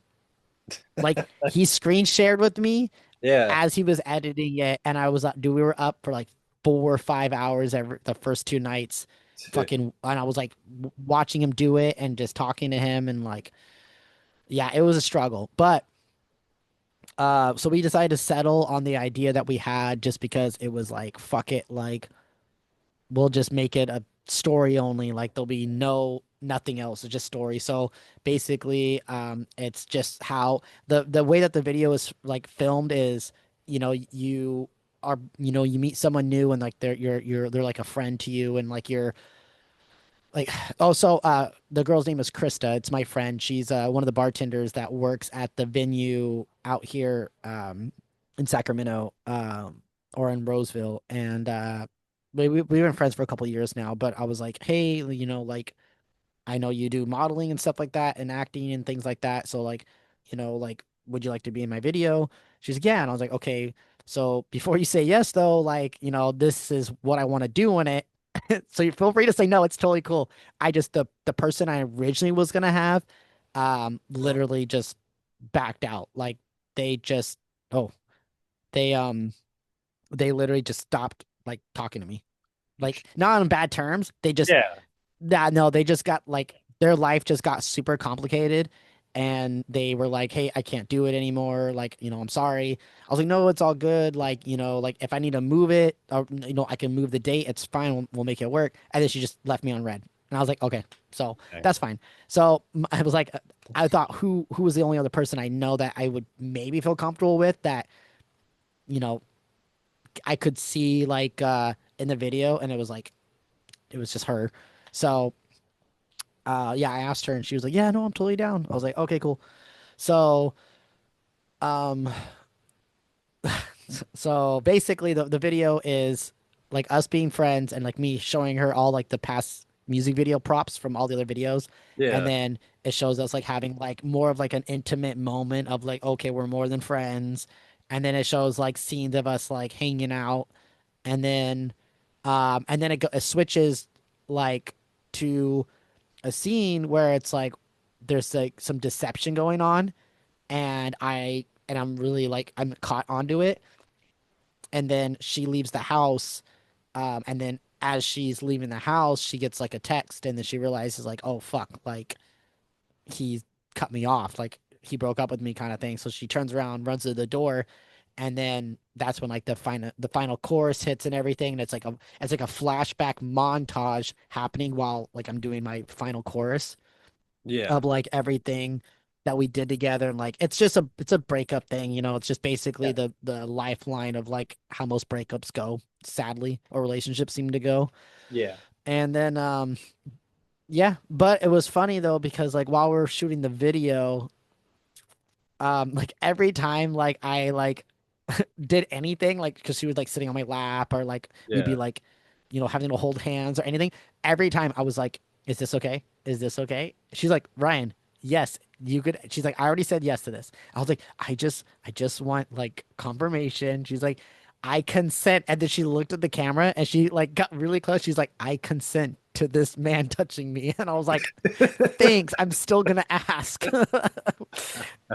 Like he screen shared with me Yeah. as he was editing it, and I was we were up for like 4 or 5 hours every the first 2 nights, fucking, and I was like watching him do it and just talking to him and like, yeah, it was a struggle, but. So we decided to settle on the idea that we had just because it was like, fuck it, like we'll just make it a story only. Like there'll be nothing else. It's just story. So basically, it's just how the way that the video is like filmed is, you meet someone new and like they're like a friend to you and like you're like the girl's name is Krista. It's my friend. She's one of the bartenders that works at the venue out here in Sacramento or in Roseville, and we've been friends for a couple of years now. But I was like, hey, like I know you do modeling and stuff like that and acting and things like that. So like, like, would you like to be in my video? She's like, yeah. And I was like, okay. So before you say yes, though, like, this is what I want to do in it. So you feel free to say no. It's totally cool. I just the person I originally was gonna have, literally just backed out. Like they just oh they they literally just stopped like talking to me. Like not on bad terms. They just Yeah. that no, they just got like their life just got super complicated and they were like, "Hey, I can't do it anymore. Like, I'm sorry." I was like, "No, it's all good. Like, like if I need to move it or I can move the date. It's fine. We'll make it work." And then she just left me on red. And I was like, "Okay. So, Okay. that's fine." So, I was like I thought who was the only other person I know that I would maybe feel comfortable with that, you know, I could see like in the video and it was just her. So, yeah, I asked her and she was like, "Yeah, no, I'm totally down." I was like, "Okay, cool." So, um, so basically the video is like us being friends and like me showing her all like the past music video props from all the other videos. And Yeah. then it shows us like having like more of like an intimate moment of like, okay, we're more than friends. And then it shows like scenes of us like hanging out. And then it switches like to a scene where it's like there's like some deception going on and I'm really like I'm caught onto it and then she leaves the house and then as she's leaving the house she gets like a text and then she realizes like, oh fuck, like he cut me off, like he broke up with me kind of thing. So she turns around, runs to the door, and then that's when like the final chorus hits and everything and it's like a flashback montage happening while like I'm doing my final chorus Yeah. of like everything. that we did together, and like it's a breakup thing, you know. It's just basically Yeah. the lifeline of like how most breakups go, sadly, or relationships seem to go. Yeah. And then yeah, but it was funny though because like while we were shooting the video, like every time like I like did anything, like because she was like sitting on my lap, or like we'd be Yeah. like, you know, having to hold hands or anything. Every time I was like, "Is this okay? Is this okay?" She's like, "Ryan, yes, you could." She's like, "I already said yes to this." I was like, I just want like confirmation." She's like, "I consent," and then she looked at the camera and she like got really close. She's like, "I consent to this man touching me," and I was like, "Thanks, I'm still gonna ask."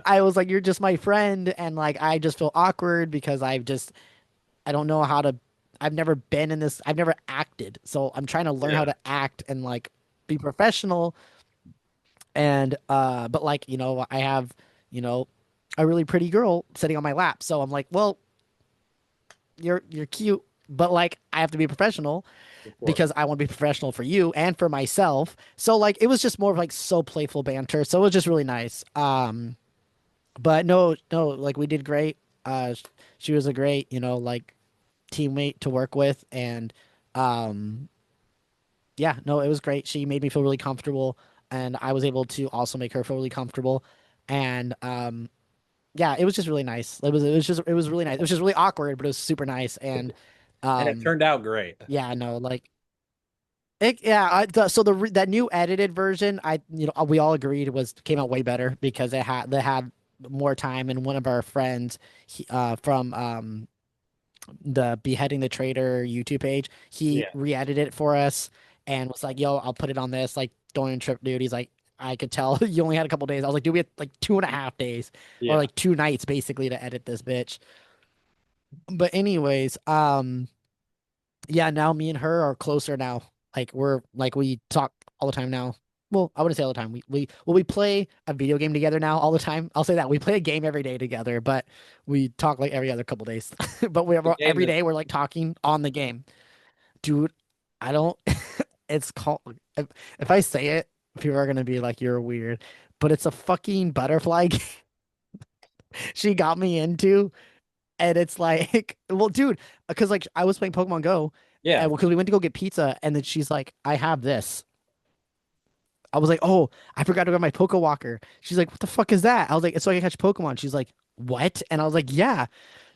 I was like, "You're just my friend," and like I just feel awkward because I don't know how to. I've never been in this. I've never acted, so I'm trying to learn how Yeah. to act and like be professional. And but like you know, I have you know a really pretty girl sitting on my lap, so I'm like, well, you're cute, but like I have to be professional Of course. because I want to be professional for you and for myself. So like it was just more of like so playful banter. So it was just really nice. But no, like we did great. She was a great, you know, like teammate to work with, and um, yeah, no, it was great. She made me feel really comfortable, and I was able to also make her feel really comfortable, and yeah, it was just really nice. It was really nice. It was just really awkward, but it was super nice, and And it um, turned out great. yeah, no, like yeah, so that new edited version, I you know we all agreed was came out way better because they had more time, and one of our friends from the Beheading the Traitor YouTube page, he Yeah. re-edited it for us and was like, "Yo, I'll put it on this." Like, don't even trip, dude. He's like, "I could tell you only had a couple days." I was like, "Dude, we had like 2.5 days or Yeah. like 2 nights basically to edit this bitch." But anyways, yeah, now me and her are closer now. Like we talk all the time now. Well, I wouldn't say all the time. We play a video game together now all the time. I'll say that. We play a game every day together, but we talk like every other couple days. But The game every is day we're like talking on the game. Dude, I don't it's called if, if I say it, people are gonna be like, "You're weird." But it's a fucking butterfly game she got me into. And it's like, well, dude, because like I was playing Pokemon Go, yeah. and because we went to go get pizza, and then she's like, "I have this." I was like, "Oh, I forgot to grab my Poke Walker." She's like, "What the fuck is that?" I was like, "It's so I can catch Pokemon." She's like, "What?" And I was like, "Yeah."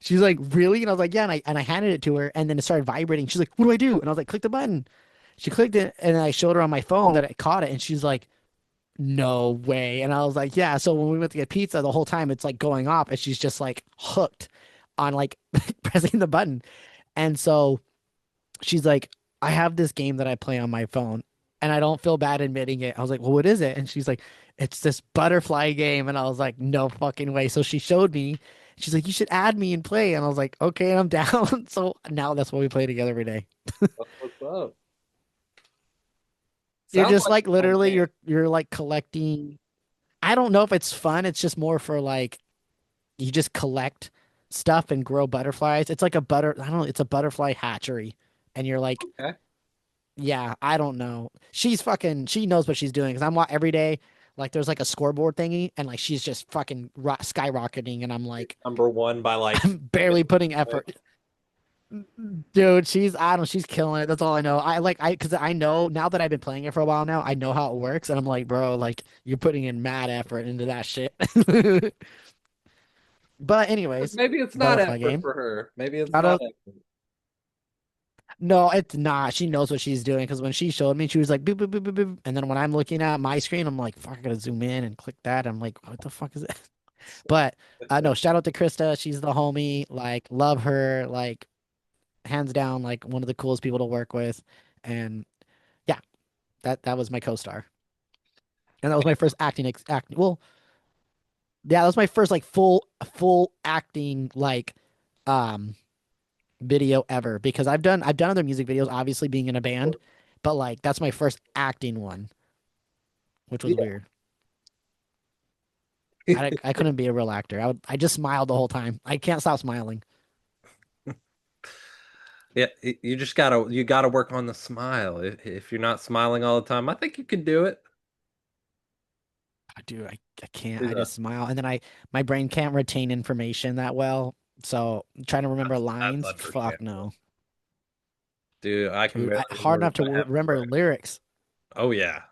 She's like, "Really?" And I was like, "Yeah." And I handed it to her, and then it started vibrating. She's like, "What do I do?" And I was like, "Click the button." She clicked it, and I showed her on my phone that it caught it, and she's like, "No way." And I was like, "Yeah." So when we went to get pizza, the whole time it's like going off, and she's just like hooked on like pressing the button. And so she's like, "I have this game that I play on my phone, and I don't feel bad admitting it." I was like, "Well, what is it?" And she's like, "It's this butterfly game." And I was like, "No fucking way." So she showed me. She's like, "You should add me and play." And I was like, "Okay, I'm down." So now that's what we play together every day. What's up? You're Sounds just like like a fun literally game. you're like collecting. I don't know if it's fun. It's just more for like you just collect stuff and grow butterflies. It's like I don't know, it's a butterfly hatchery. And you're like, Okay. yeah, I don't know. She knows what she's doing because every day, like there's like a scoreboard thingy and like she's just fucking skyrocketing and I'm like, Number one by like I'm barely putting effort. Dude, I don't know, she's killing it. That's all I know. Because I know now that I've been playing it for a while now, I know how it works. And I'm like, bro, like you're putting in mad effort into that shit. But anyways, maybe it's not butterfly effort game. for her. Maybe it's I not don't effort. No, it's not. She knows what she's doing because when she showed me, she was like, boop, boop, boop, boop, boop. And then when I'm looking at my screen, I'm like, fuck, I gotta zoom in and click that. I'm like, what the fuck is it? But no, shout out to Krista. She's the homie. Like, love her. Like, hands down, like one of the coolest people to work with. And yeah, that was my co-star. And that was my first acting. Well, yeah, that was my first like full acting like um video ever because I've done other music videos, obviously being in a band, but like that's my first acting one, which was Yeah. weird. I couldn't be a real actor. I just smiled the whole time. I can't stop smiling. Yeah, you gotta work on the smile. If you're not smiling all the time, I think you can do it. Dude, I can't. I Dude, just smile, and then my brain can't retain information that well. So trying to remember that's lines, fuck understandable. no. Dude, I can Dude, barely hard remember enough to what happened. remember lyrics. Oh yeah.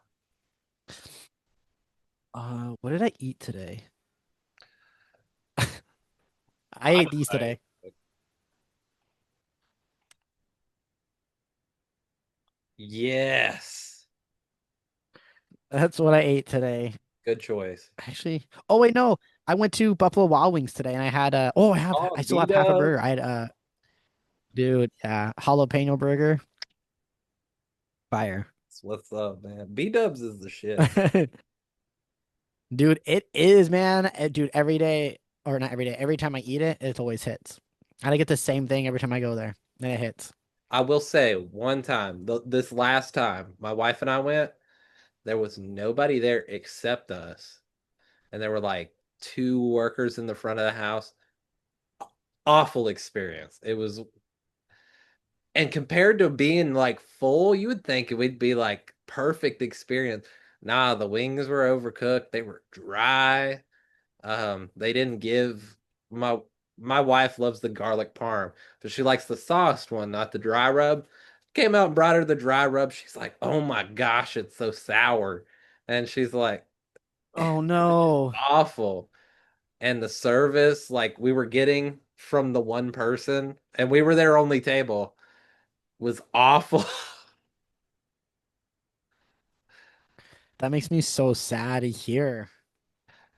What did I eat today? I I, ate these I today. yes. That's what I ate today. Good choice. Actually, oh wait, no. I went to Buffalo Wild Wings today and I had Oh, I still have half a B-Dub. burger. I had dude, yeah, jalapeno burger. Fire. What's up, man? B-Dubs is the shit. Dude, it is, man. Dude, every day, or not every day, every time I eat it, it always hits. I get the same thing every time I go there, and it hits. I will say one time, this last time, my wife and I went, there was nobody there except us. And there were like two workers in the front of the house. Awful experience. It was, and compared to being like full, you would think it would be like perfect experience. Nah, the wings were overcooked. They were dry. They didn't give my my wife loves the garlic parm, but she likes the sauced one, not the dry rub. Came out and brought her the dry rub. She's like, "Oh my gosh, it's so sour," and she's like, Oh no. "Awful." And the service, like we were getting from the one person, and we were their only table, was awful. That makes me so sad to hear.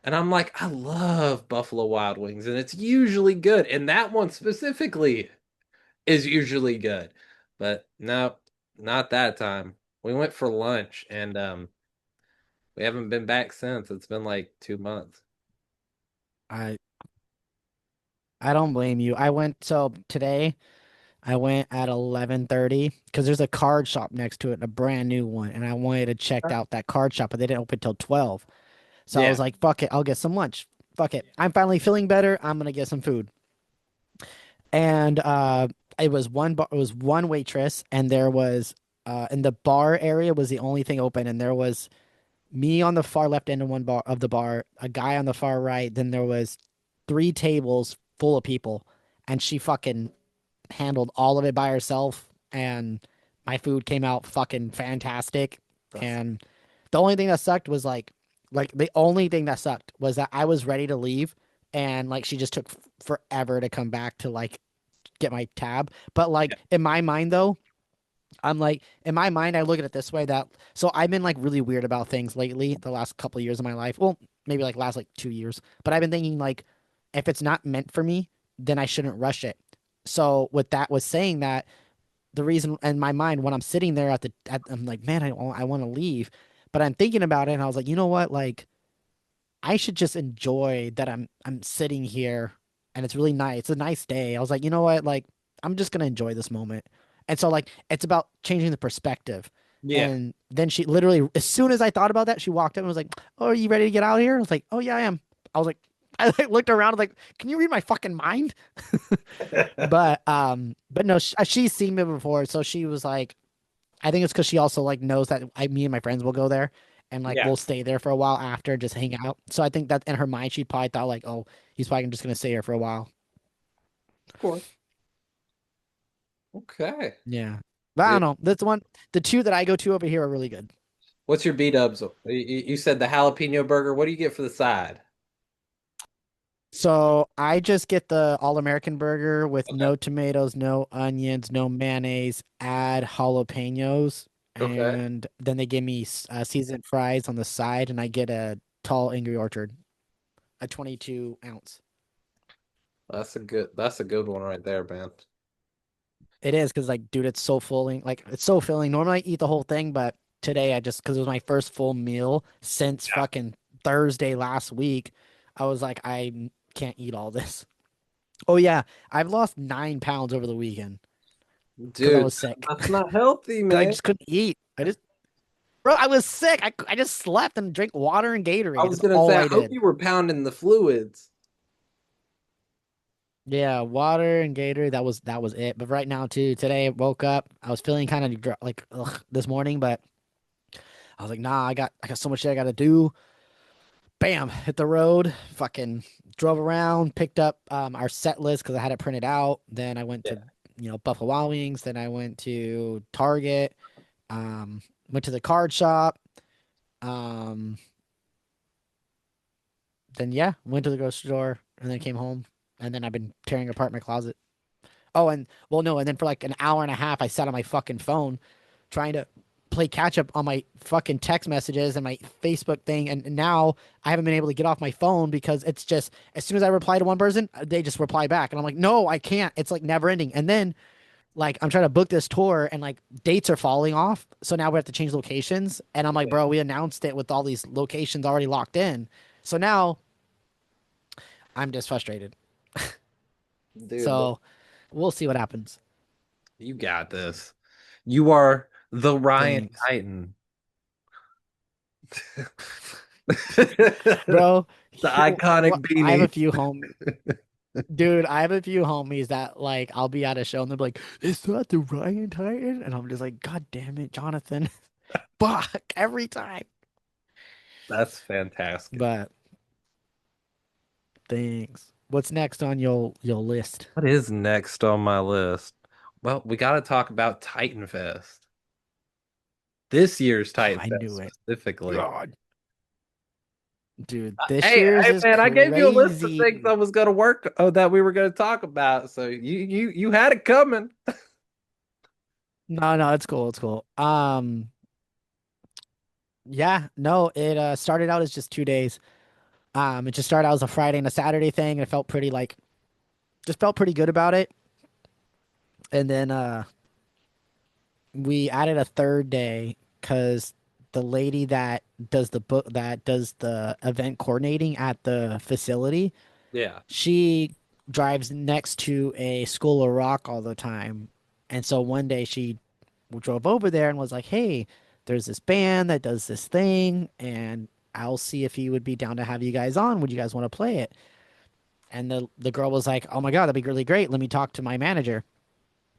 And I'm like, I love Buffalo Wild Wings, and it's usually good. And that one specifically is usually good. But no, not that time. We went for lunch and we haven't been back since. It's been like 2 months. I I don't blame you. I went so today I went at 11:30 because there's a card shop next to it, a brand new one, and I wanted to check out that card shop, but they didn't open till 12. So I Yeah. was like, fuck it, I'll get some lunch. Fuck it. I'm finally feeling better. I'm gonna get some food. And it was one waitress, and there was in the bar area was the only thing open, and there was me on the far left end of one bar of the bar, a guy on the far right, then there was three tables full of people, and she fucking handled all of it by herself, and my food came out fucking fantastic. That's And the only thing that sucked was like the only thing that sucked was that I was ready to leave, and like she just took forever to come back to like get my tab. But yeah. like in my mind though, I'm like in my mind I look at it this way that so I've been like really weird about things lately the last couple of years of my life. Well, maybe like last like 2 years. But I've been thinking like if it's not meant for me, then I shouldn't rush it. So with that was saying that the reason in my mind when I'm sitting there I'm like, man, I want to leave. But I'm thinking about it and I was like, you know what? Like I should just enjoy that I'm sitting here and it's really nice. It's a nice day. I was like, you know what? Like I'm just gonna enjoy this moment. And so like it's about changing the perspective. Yeah. And then she literally, as soon as I thought about that, she walked up and was like, "Oh, are you ready to get out of here?" I was like, "Oh yeah, I am." I was like, I like looked around, I was like, "Can you read my fucking mind?" But no, she's seen me before, so she was like, I think it's because she also like knows that me and my friends will go there and like Yeah. we'll stay there for a while after, just hang out. So I think that in her mind, she probably thought like, oh, he's probably just gonna stay here for a while. Of course. Okay. Yeah, but I don't Dude, know. The two that I go to over here are really good. what's your B-dubs? You said the jalapeno burger. What do you get for the side? So I just get the all American burger with Okay. no tomatoes, no onions, no mayonnaise. Add jalapenos, Okay. and then they give me seasoned fries on the side, and I get a tall Angry Orchard, a 22 ounce. That's a good one right there, man. It is because like, dude, it's so filling. Like, it's so filling. Normally, I eat the whole thing, but today I just because it was my first full meal since Yeah. fucking Thursday last week. I was like, I can't eat all this. Oh yeah, I've lost 9 pounds over the weekend because I Dude, was sick. that's not healthy, Because I man. just couldn't eat. Bro, I was sick. I just slept and drank water and I Gatorade. was That's gonna all say, I I hope did. you were pounding the fluids. Yeah, water and Gatorade. That was it. But right now too, today I woke up. I was feeling kind of this morning, but I was like, nah, I got so much shit I got to do. bam, hit the road, fucking drove around, picked up our set list because I had it printed out. Then I went Yeah. to, Buffalo Wild Wings. Then I went to Target, um, went to the card shop. Um, then yeah, went to the grocery store and then came home. And then I've been tearing apart my closet. Oh, and well, no, and then for like an hour and a half, I sat on my fucking phone trying to play catch up on my fucking text messages and my Facebook thing. And now I haven't been able to get off my phone because it's just as soon as I reply to one person, they just reply back. And I'm like, no, I can't. It's like never ending. And then like I'm trying to book this tour and like dates are falling off. So now we have to change locations. And I'm like, Yeah. bro, we announced it with all these locations already locked in. So now I'm just frustrated. Dude, So we'll see what happens. you got this. You are the Ryan Thanks. Titan. The Bro, iconic I have a beanie. few homies. Dude, I have a few homies that like I'll be at a show and they'll be like, "Is that the Ryan Titan?" And I'm just like, "God damn it, Jonathan!" Fuck every time. That's fantastic. But thanks. What's next on your list? What is next on my list? Well, we got to talk about TitanFest. This year's Oh, Titan I Fest knew it. specifically. God, dude, this Hey, year's hey, is man! I gave you a list of things I crazy. was going to work that we were going to talk about, so you had it coming. No, no, it's cool. It's cool. Yeah, no, it started out as just 2 days. It just started out as a Friday and a Saturday thing. And it felt pretty like just felt pretty good about it. And then we added a third day because the lady that does the event coordinating at the facility, Yeah, she drives next to a school of rock all the time. And so one day she drove over there and was like, "Hey, there's this band that does this thing, and I'll see if he would be down to have you guys on. Would you guys want to play it?" And the girl was like, "Oh my God, that'd be really great. Let me talk to my manager."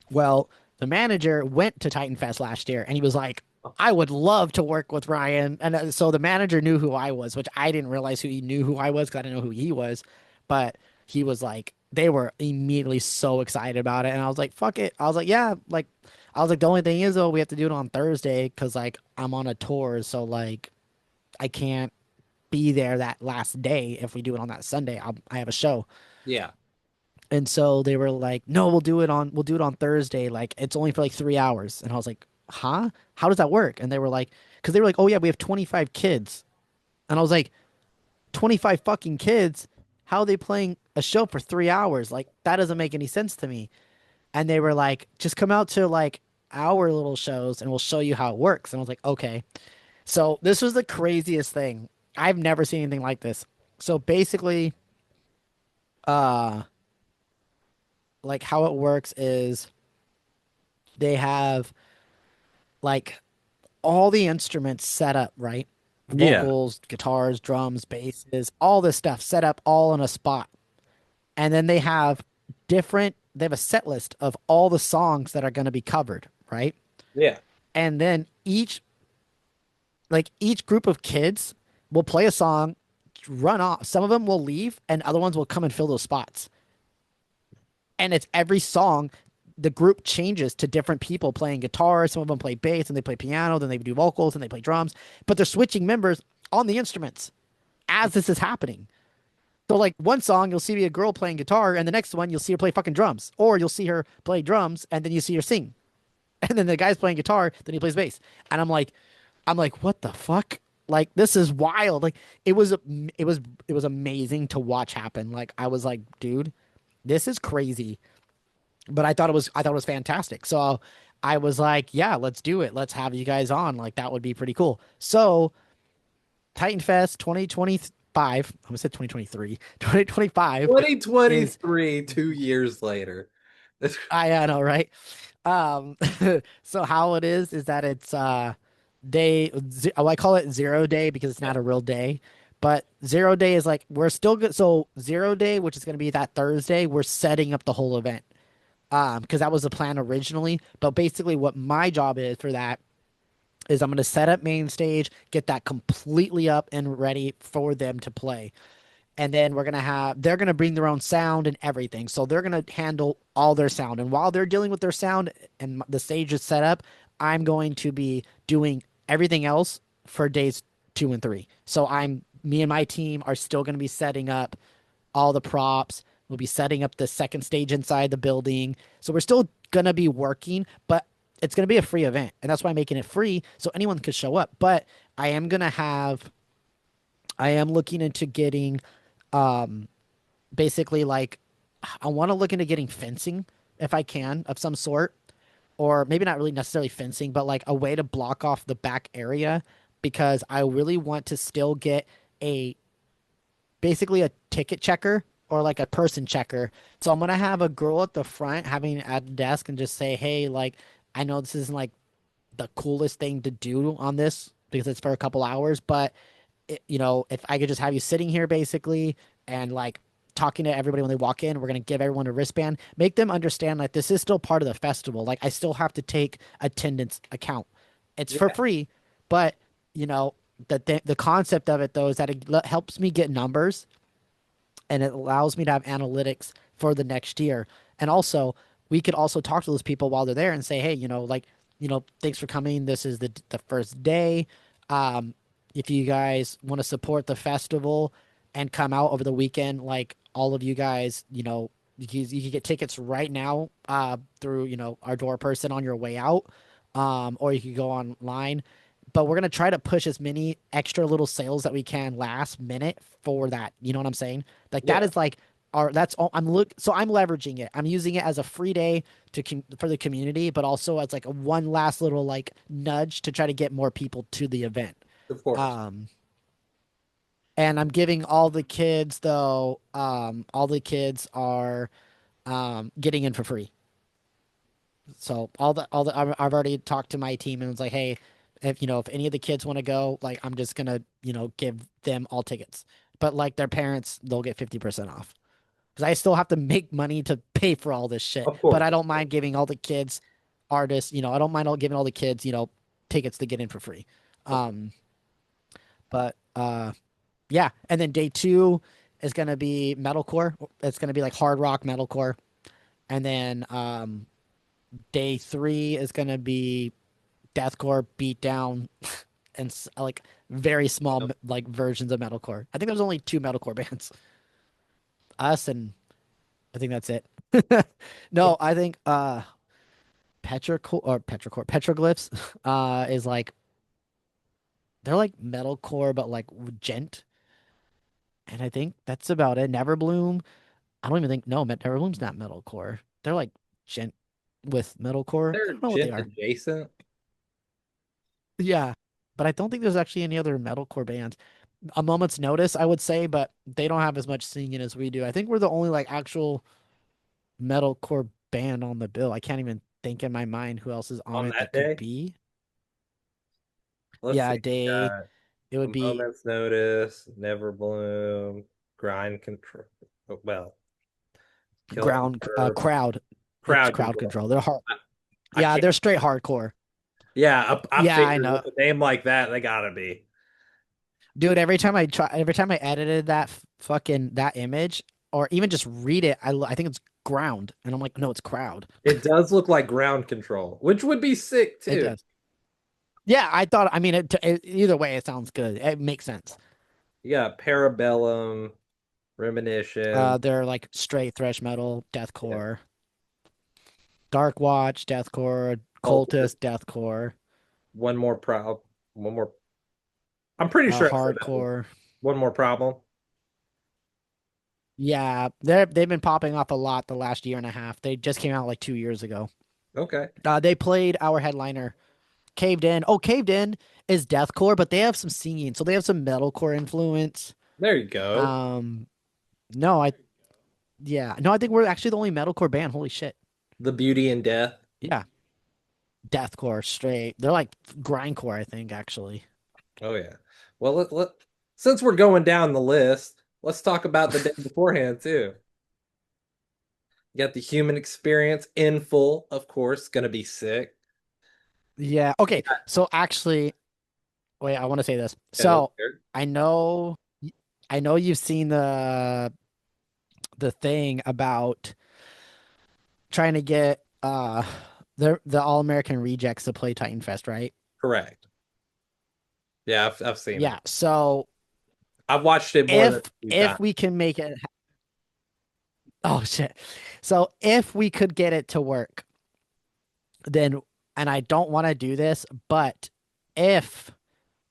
Well, the manager went to Titan Fest last year and he was like, "I would love to work with Ryan." And so the manager knew who I was, which I didn't realize who he knew who I was because I didn't know who he was. But he was like, they were immediately so excited about it. And I was like, fuck it. I was like, yeah, like, I was like, the only thing is, though, we have to do it on Thursday because, like, I'm on a tour. So, like, I can't be there that last day. If we do it on that Sunday, I have a show. yeah, And so they were like, "No, we'll do it on Thursday. Like it's only for like 3 hours." And I was like, "Huh? How does that work?" And they were like, "Because they were like, oh yeah, we have 25 kids." And I was like, 25 fucking kids? How are they playing a show for 3 hours? Like that doesn't make any sense to me. And they were like, "Just come out to like our little shows and we'll show you how it works." And I was like, "Okay." So this was the craziest thing. I've never seen anything like this. So basically, uh, like how it works is they have like all the instruments set up, right? yeah, Vocals, guitars, drums, basses, all this stuff set up all in a spot. And then they have a set list of all the songs that are going to be covered, right? yeah. And then each group of kids will play a song, run off. Some of them will leave and other ones will come and fill those spots. And it's every song the group changes to different people playing guitar. Some of them play bass and they play piano, then they do vocals and they play drums, but they're switching members on the instruments as this is happening. So like one song you'll see a girl playing guitar and the next one you'll see her play fucking drums, or you'll see her play drums and then you see her sing. And then the guy's playing guitar, then he plays bass. And I'm like, what the fuck? Like this is wild. Like it was amazing to watch happen. Like I was like, dude, this is crazy. But I thought it was fantastic. So I was like, yeah, let's do it. Let's have you guys on. Like that would be pretty cool. So Titan Fest 2025, I almost said 2023, 2025 is 2023, 2 years later. I know, right? Um so how it is that it's I call it 0 day because it's Yeah, not a real day. But 0 day is like we're still good. So 0 day, which is going to be that Thursday, we're setting up the whole event. Because that was the plan originally. But basically, what my job is for that is I'm going to set up main stage, get that completely up and ready for them to play. And then they're going to bring their own sound and everything. So they're going to handle all their sound. And while they're dealing with their sound and the stage is set up, I'm going to be doing everything else for days 2 and 3. So me and my team are still going to be setting up all the props. We'll be setting up the second stage inside the building. So we're still going to be working, but it's going to be a free event. And that's why I'm making it free so anyone could show up. But I am going to have, I am looking into getting um, basically like, I want to look into getting fencing if I can of some sort, or maybe not really necessarily fencing, but like a way to block off the back area because I really want to still get a basically a ticket checker or like a person checker. So I'm gonna have a girl at the front having at the desk and just say, hey, like I know this isn't like the coolest thing to do on this because it's for a couple hours, but if I could just have you sitting here basically and like talking to everybody when they walk in, we're gonna give everyone a wristband, make them understand like this is still part of the festival. Like I still have to take attendance account. It's for Yeah, free, but you know the concept of it though is that it helps me get numbers and it allows me to have analytics for the next year. And also, we could also talk to those people while they're there and say, hey, thanks for coming. This is the first day. Um, if you guys want to support the festival and come out over the weekend, like all of you guys, you can get tickets right now through, our door person on your way out, or you can go online. But we're gonna try to push as many extra little sales that we can last minute for that. You know what I'm saying? Like that yeah, is like that's all so I'm leveraging it. I'm using it as a free day for the community, but also as like a one last little like nudge to try to get more people to the event. of course. Um, and I'm giving all the kids though, all the kids are getting in for free. So I've already talked to my team and it's like, hey, if any of the kids want to go, like I'm just gonna give them all tickets, but like their parents they'll get 50% off because I still have to make money to pay for all this shit. Of But course. I don't mind giving all the kids, artists, I don't mind giving all the kids, tickets to get in for free. Of course. Um, but yeah, and then day 2 is gonna be metalcore. It's gonna be like hard rock metalcore, and then day 3 is gonna be deathcore, beatdown, and like very small like versions of metalcore. I think there's only 2 metalcore bands, us and I think that's it. No, I think petroglyphs is like they're like metalcore but like gent, and I think that's about it. Neverbloom, I don't even think no, Neverbloom's not metalcore. They're like gent with metalcore. I They're don't know what they gent are. adjacent. Yeah, but I don't think there's actually any other metalcore bands. A Moment's Notice, I would say, but they don't have as much singing as we do. I think we're the only like actual metalcore band on the bill. I can't even think in my mind who else is on On it that that could day. be. Let's see. Yeah, Uh, it a would be moment's notice, never bloom, grind control. Well, killing herb, crowd. It's crowd crowd control. control. They're hard. I Yeah, can't. they're straight hardcore. Yeah, I Yeah, I figured know. with a name like that, they gotta be. Dude, every time I edited fucking that image or even just read it, I think it's ground. And I'm like, no, it's crowd. It does look like ground control, which would be sick It too. does. Yeah, I mean, either way, it sounds good. It makes sense. You got Parabellum, Reminiscence. They're like straight thrash metal, Yeah, deathcore, Dark Watch, deathcore, Cultist. Cultist, deathcore, One more problem. One more. I'm pretty sure I said that one. hardcore. One more problem. Yeah, they've been popping off a lot the last year and a half. They just came out like 2 years ago. Okay. They played our headliner, Caved In. Oh, Caved In is deathcore, but they have some singing, so they have some metalcore influence. There you go. Um, no, I think we're actually the only metalcore band. Holy shit. The Beauty and Death. Yeah, deathcore straight. They're like grindcore, I think, actually. Oh yeah. Well, since we're going down the list, let's talk about the day beforehand too. You got the human experience in full, of course, gonna be sick. Yeah. Okay. So actually, wait, I want to say this. Okay, let's So hear it. I know, I know you've seen the thing about trying to get the All American Rejects to play Titan Fest, right? Correct. Yeah, I've seen it. Yeah. So I've watched it more than a few if times. we can make it, oh shit. So if we could get it to work, then, and I don't want to do this, but if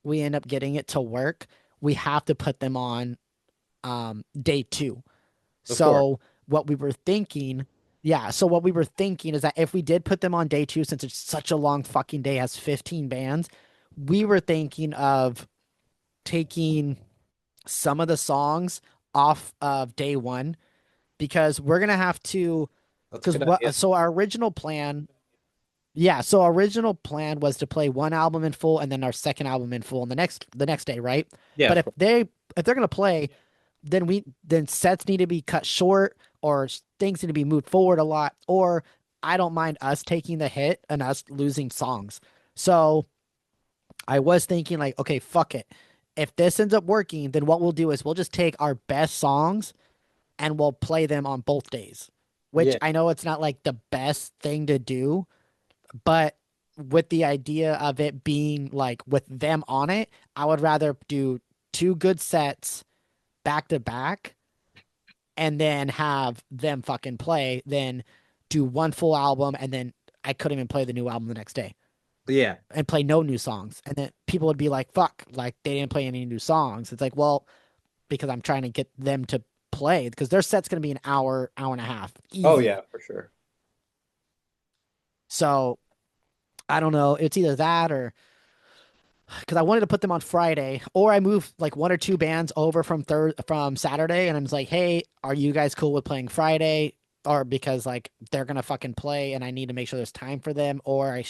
we end up getting it to work, we have to put them on day two. Of course. So what we were thinking, yeah, so what we were thinking is that if we did put them on day two, since it's such a long fucking day, has 15 bands, we were thinking of taking some of the songs off of day one because we're gonna have to, That's a because good idea. what, so our original plan, yeah, so our original plan was to play one album in full and then our second album in full and the next day, right? Yeah, But of course. if they're gonna play, then sets need to be cut short or things need to be moved forward a lot, or I don't mind us taking the hit and us losing songs. So I was thinking like, okay, fuck it. If this ends up working, then what we'll do is we'll just take our best songs and we'll play them on both days. Which Yeah. I know it's not like the best thing to do, but with the idea of it being like with them on it, I would rather do two good sets back to back and then have them fucking play than do one full album and then I couldn't even play the new album the next day Yeah. and play no new songs. And then people would be like, fuck, like they didn't play any new songs. It's like, well, because I'm trying to get them to play because their set's going to be an hour, hour and a half, Oh easy. yeah, for sure. So I don't know. It's either that or because I wanted to put them on Friday, or I moved like one or two bands over from Saturday, and I was like, "Hey, are you guys cool with playing Friday?" Or because like they're gonna fucking play, and I need to make sure there's time for them, or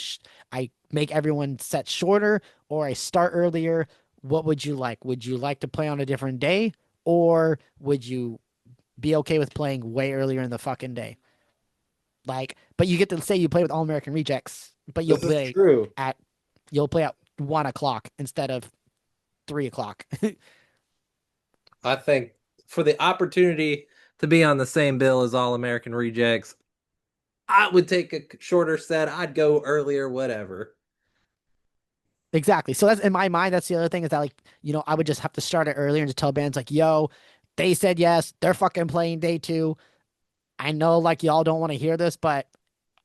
I make everyone set shorter, or I start earlier. What would you like? Would you like to play on a different day, or would you be okay with playing way earlier in the fucking day? Like, but you get to say you play with All American Rejects, but This is true. at you'll play at 1 o'clock instead of 3 o'clock. I think for the opportunity to be on the same bill as All American Rejects, I would take a shorter set. I'd go earlier, whatever. Exactly. So that's in my mind. That's the other thing is that like I would just have to start it earlier and just tell bands like, "Yo, they said yes. They're fucking playing day two. I know like y'all don't want to hear this, but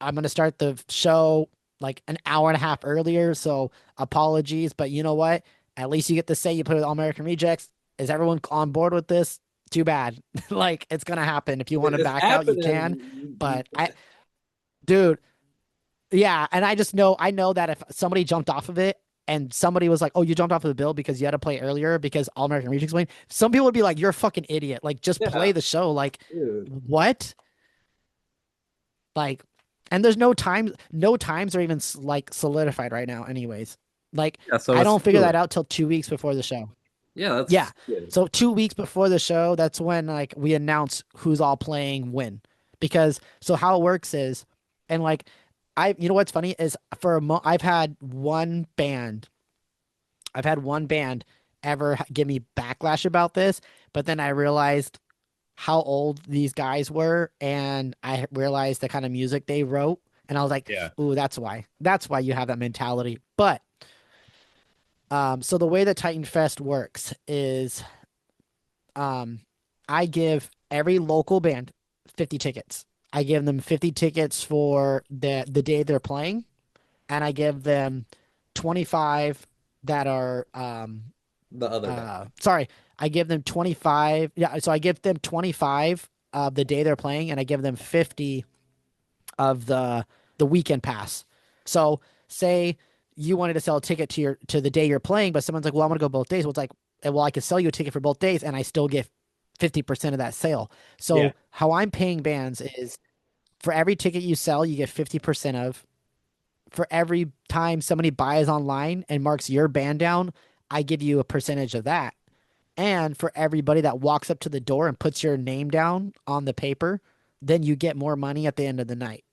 I'm gonna start the show like an hour and a half earlier. So apologies, but you know what? At least you get to say you play with All American Rejects. Is everyone on board with this? Too bad. Like it's gonna happen. If you want to It's back out, you can. happening. But dude, yeah, and I know that if somebody jumped off of it and somebody was like, "Oh, you jumped off of the bill because you had to play earlier because All American Rejects playing," some people would be like, "You're a fucking idiot. Like, just play Yeah, the show." Like, dude. what? Like, and there's no time. No times are even like solidified right now. Anyways, like Yeah, so I it's don't figure that fluid. out till 2 weeks before the show. Yeah, Yeah, that's good. so 2 weeks before the show, that's when like we announce who's all playing when. Because so how it works is, and like you know what's funny is I've had one band ever give me backlash about this, but then I realized how old these guys were, and I realized the kind of music they wrote, and I was like, Yeah. "Ooh, that's why. That's why you have that mentality." But so the way that Titan Fest works is, um, I give every local band 50 tickets. I give them 50 tickets for the day they're playing, and I give them 25 that are The other day. sorry, I give them 25. Yeah, so I give them 25 of the day they're playing, and I give them 50 of the weekend pass. So say you wanted to sell a ticket to the day you're playing, but someone's like, "Well, I want to go both days." Well, it's like, well, I could sell you a ticket for both days, and I still get 50% of that sale. Yeah. So how I'm paying bands is for every ticket you sell, you get 50% of. For every time somebody buys online and marks your band down, I give you a percentage of that. And for everybody that walks up to the door and puts your name down on the paper, then you get more money at the end of the night.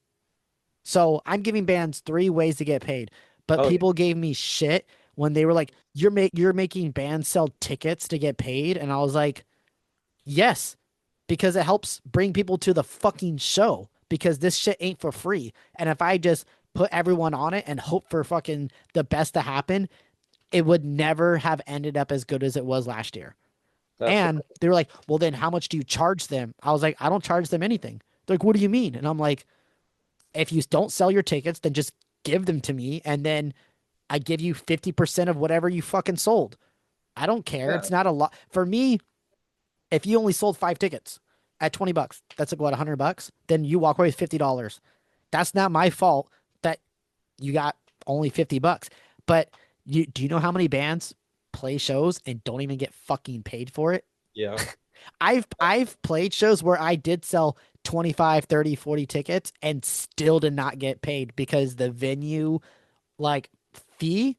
So I'm giving bands three ways to get paid. But Oh, people gave me shit when they were like, you're making bands sell tickets to get paid. And I was like, yes, because it helps bring people to the fucking show because this shit ain't for free. And if I just put everyone on it and hope for fucking the best to happen, it would never have ended up as good as it was last year. that's And they were like, well, then how much do you charge them? I was like, I don't charge them anything. They're like, what do you mean? And I'm like, if you don't sell your tickets, then just give them to me. And then I give you 50% of whatever you fucking sold. I don't care. yeah, It's not a lot. For me, if you only sold 5 tickets at $20, that's like what, $100? Then you walk away with $50. That's not my fault that you got only $50. But do you know how many bands play shows and don't even get fucking paid for it? yeah, I've played shows where I did sell 25, 30, 40 tickets and still did not get paid because the venue like fee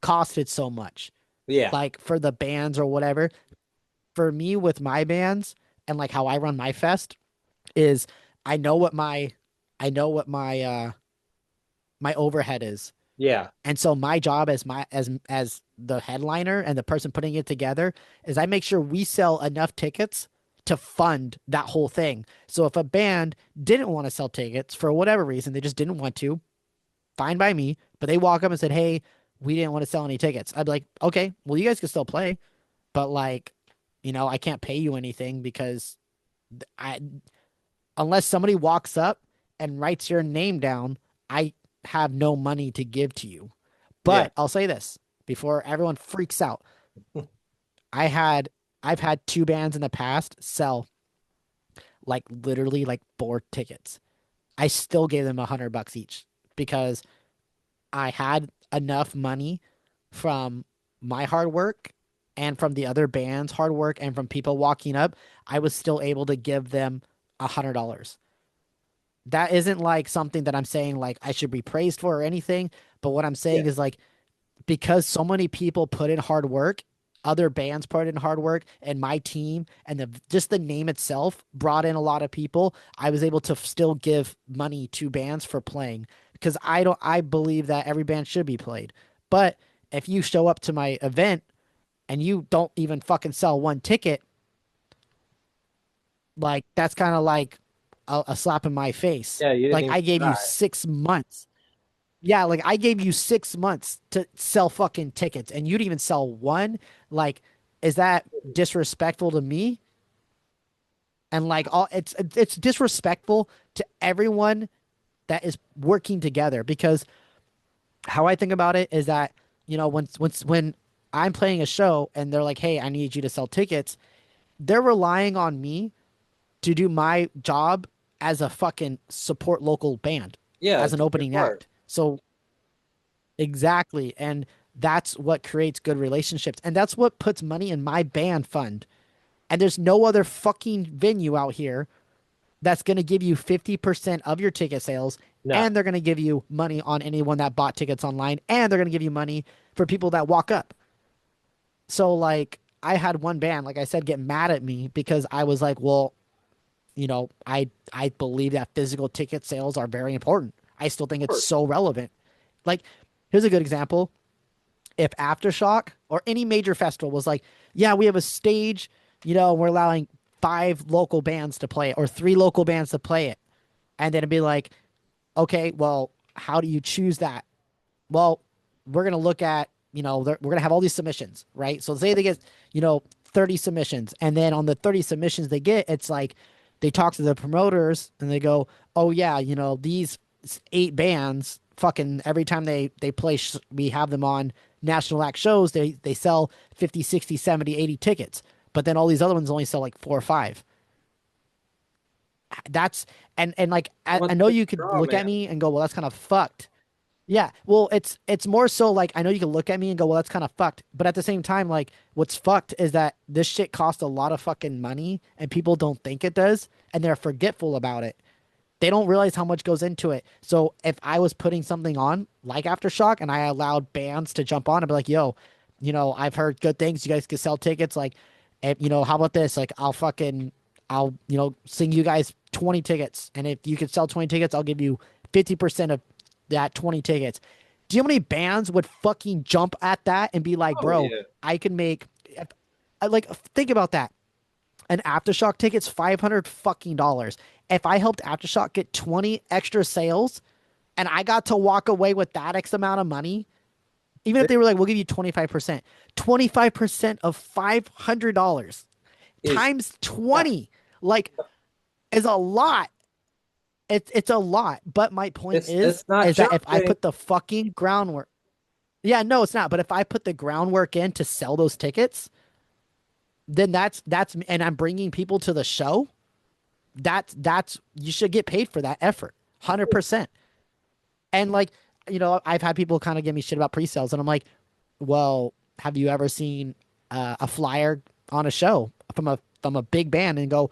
costed so much. yeah, Like for the bands or whatever. For me with my bands and like how I run my fest is I know what my my overhead is. yeah, And so my job as as the headliner and the person putting it together is I make sure we sell enough tickets to fund that whole thing. So if a band didn't want to sell tickets for whatever reason, they just didn't want to, fine by me, but they walk up and said, "Hey, we didn't want to sell any tickets." I'd be like, "Okay, well you guys can still play, but like, I can't pay you anything because I unless somebody walks up and writes your name down, I have no money to give to you." yeah, But I'll say this before everyone freaks out. I had I've had 2 bands in the past sell like literally like 4 tickets. I still gave them $100 each because I had enough money from my hard work and from the other band's hard work and from people walking up. I was still able to give them $100. That isn't like something that I'm saying like I should be praised for or anything. But what I'm yeah, saying is like because so many people put in hard work, other bands put in hard work, and my team and just the name itself brought in a lot of people. I was able to still give money to bands for playing because I believe that every band should be played. But if you show up to my event and you don't even fucking sell 1 ticket, like that's kind of like a slap in my face. yeah. You didn't Like even I gave you try. 6 months. Yeah, like I gave you 6 months to sell fucking tickets and you didn't even sell one. Like, is that disrespectful to me? And like all it's disrespectful to everyone that is working together because how I think about it is that, when I'm playing a show and they're like, "Hey, I need you to sell tickets," they're relying on me to do my job as a fucking support local band, Yeah, as an do your opening part. act. So exactly. And that's what creates good relationships. And that's what puts money in my band fund. And there's no other fucking venue out here that's going to give you 50% of your ticket sales. No, And they're going to give you money on anyone that bought tickets online. And they're going to give you money for people that walk up. So, like, I had one band, like I said, get mad at me because I was like, well, I believe that physical ticket sales are very important. I still think it's so relevant. Like, here's a good example. If Aftershock or any major festival was like, yeah, we have a stage, we're allowing 5 local bands to play it or 3 local bands to play it. And then it'd be like, okay, well, how do you choose that? Well, we're going to look at, we're going to have all these submissions, right? So say they get, 30 submissions. And then on the 30 submissions they get, it's like they talk to the promoters and they go, oh, yeah, these 8 bands, fucking every time they play, we have them on national act shows, they sell 50, 60, 70, 80 tickets. But then all these other ones only sell like 4 or 5. That's, and like, I what's know the you could draw, look at man? me and go, well, that's kind of fucked. Yeah, well, it's more so like I know you can look at me and go, well, that's kind of fucked. But at the same time, like what's fucked is that this shit costs a lot of fucking money and people don't think it does and they're forgetful about it. They don't realize how much goes into it. So if I was putting something on like Aftershock and I allowed bands to jump on and be like, yo, I've heard good things. You guys can sell tickets. Like, how about this? Like, I'll, sing you guys 20 tickets. And if you can sell 20 tickets, I'll give you 50% of that 20 tickets. Do you know how many bands would fucking jump at that and be like, Oh bro, yeah. I can make like think about that. An Aftershock ticket's $500 fucking. If I helped Aftershock get 20 extra sales and I got to walk away with that X amount of money, even if they were like, we'll give you 25%, 25% of $500 Is times 20, like, is a lot. It's a lot. But my point it's not is that if I jumping. put the fucking groundwork, yeah, no, it's not. But if I put the groundwork in to sell those tickets, then and I'm bringing people to the show. That's you should get paid for that effort, 100%. And like, I've had people kind of give me shit about pre-sales, and I'm like, well, have you ever seen a flyer on a show from a big band and go,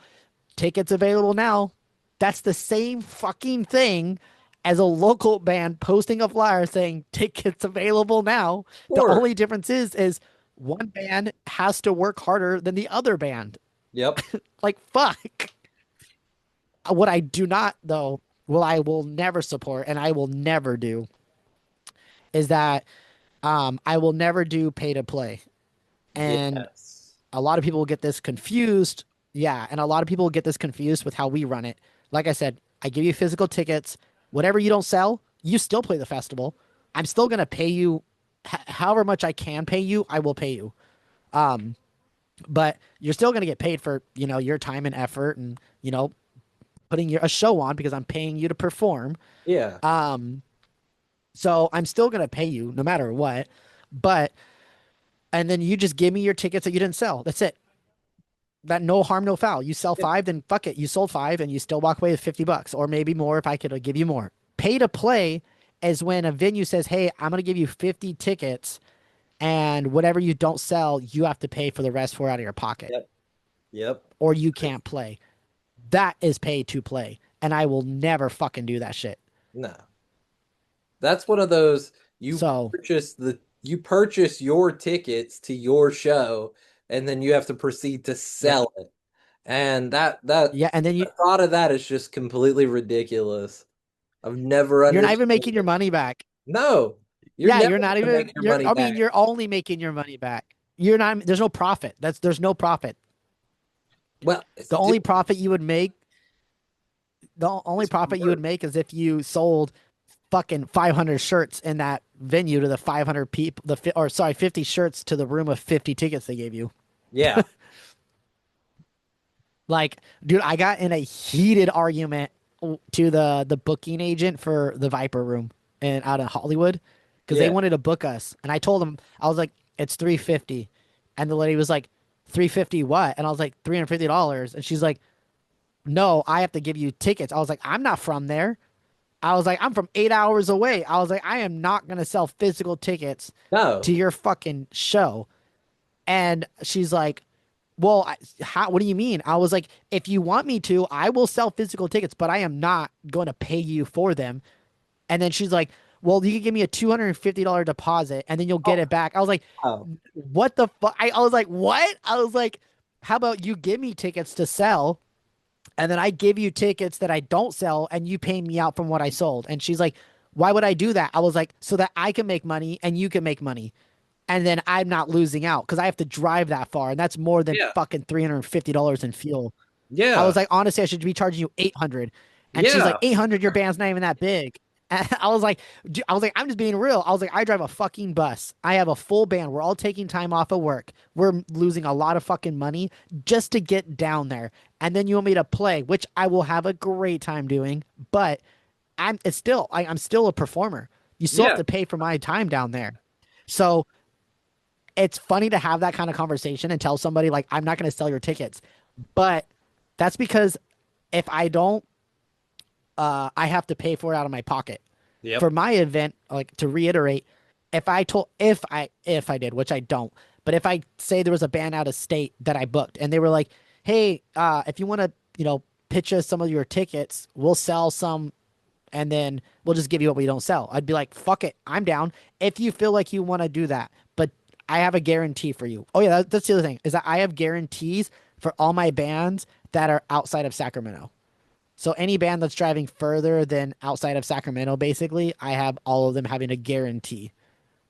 tickets available now? That's the same fucking thing as a local band posting a flyer saying tickets available now. The Or only difference is one band has to work harder than the other band. yep. Like fuck. What I do not though, well, I will never support and I will never do is that I will never do pay to play. And Yes. a lot of people get this confused. Yeah, and a lot of people get this confused with how we run it. Like I said, I give you physical tickets. Whatever you don't sell, you still play the festival. I'm still gonna pay you however much I can pay you, I will pay you. Um, but you're still gonna get paid for, your time and effort and, putting a show on because I'm paying you to perform. Yeah. Um, so I'm still gonna pay you no matter what. But and then you just give me your tickets that you didn't sell. That's it. That no harm, no foul. You sell Yeah. five, then fuck it. You sold five and you still walk away with $50 or maybe more if I could give you more. Pay to play is when a venue says, hey, I'm going to give you 50 tickets and whatever you don't sell, you have to pay for the rest for out of your pocket Yep. Yep. or you can't play. That is pay to play. And I will never fucking do that shit. No. That's one of those So, you purchase your tickets to your show and then you have to proceed to yeah. sell it. And that Yeah. And then the thought of that is just completely ridiculous. I've never you're not even understood making your it. money back. No, you're Yeah. never You're not gonna even, make your money I mean, back. you're only making your money back. You're not, there's no profit. There's no profit. Well, The only profit you would make the only it's profit you would work. make is if you sold fucking 500 shirts in that venue to the 500 people, or sorry, 50 shirts to the room of 50 tickets they gave you. Yeah. Like, dude, I got in a heated argument to the booking agent for the Viper Room and out in Hollywood because they Yeah. wanted to book us, and I told them I was like, it's 350, and the lady was like, 350 what? And I was like, $350, and she's like, no, I have to give you tickets. I was like, I'm not from there. I was like, I'm from 8 hours away. I was like, I am not going to sell physical tickets No. to your fucking show. And she's like, well, what do you mean? I was like, if you want me to, I will sell physical tickets, but I am not going to pay you for them. And then she's like, well, you can give me a $250 deposit and then you'll get Oh, it back. I was like, oh. what the fuck? I was like, what? I was like, how about you give me tickets to sell? And then I give you tickets that I don't sell and you pay me out from what I sold. And she's like, why would I do that? I was like, so that I can make money and you can make money. And then I'm not losing out because I have to drive that far. And that's more than Yeah. fucking $350 in fuel. I Yeah. was like, honestly, I should be charging you 800. And she's like, Yeah. 800, your band's not even that big. And I'm just being real. I was like, I drive a fucking bus. I have a full band. We're all taking time off of work. We're losing a lot of fucking money just to get down there. And then you want me to play, which I will have a great time doing. But I'm still a performer. You still have Yeah. to pay for my time down there. So it's funny to have that kind of conversation and tell somebody like, I'm not going to sell your tickets. But that's because if I don't, I have to pay for it out of my pocket. Yep. For my event, like to reiterate, if I did, which I don't, but if I say there was a band out of state that I booked and they were like, hey, if you want to, pitch us some of your tickets, we'll sell some and then we'll just give you what we don't sell. I'd be like, fuck it, I'm down. If you feel like you want to do that, but I have a guarantee for you. Oh yeah, that's the other thing is that I have guarantees for all my bands that are outside of Sacramento. So any band that's driving further than outside of Sacramento, basically, I have all of them having a guarantee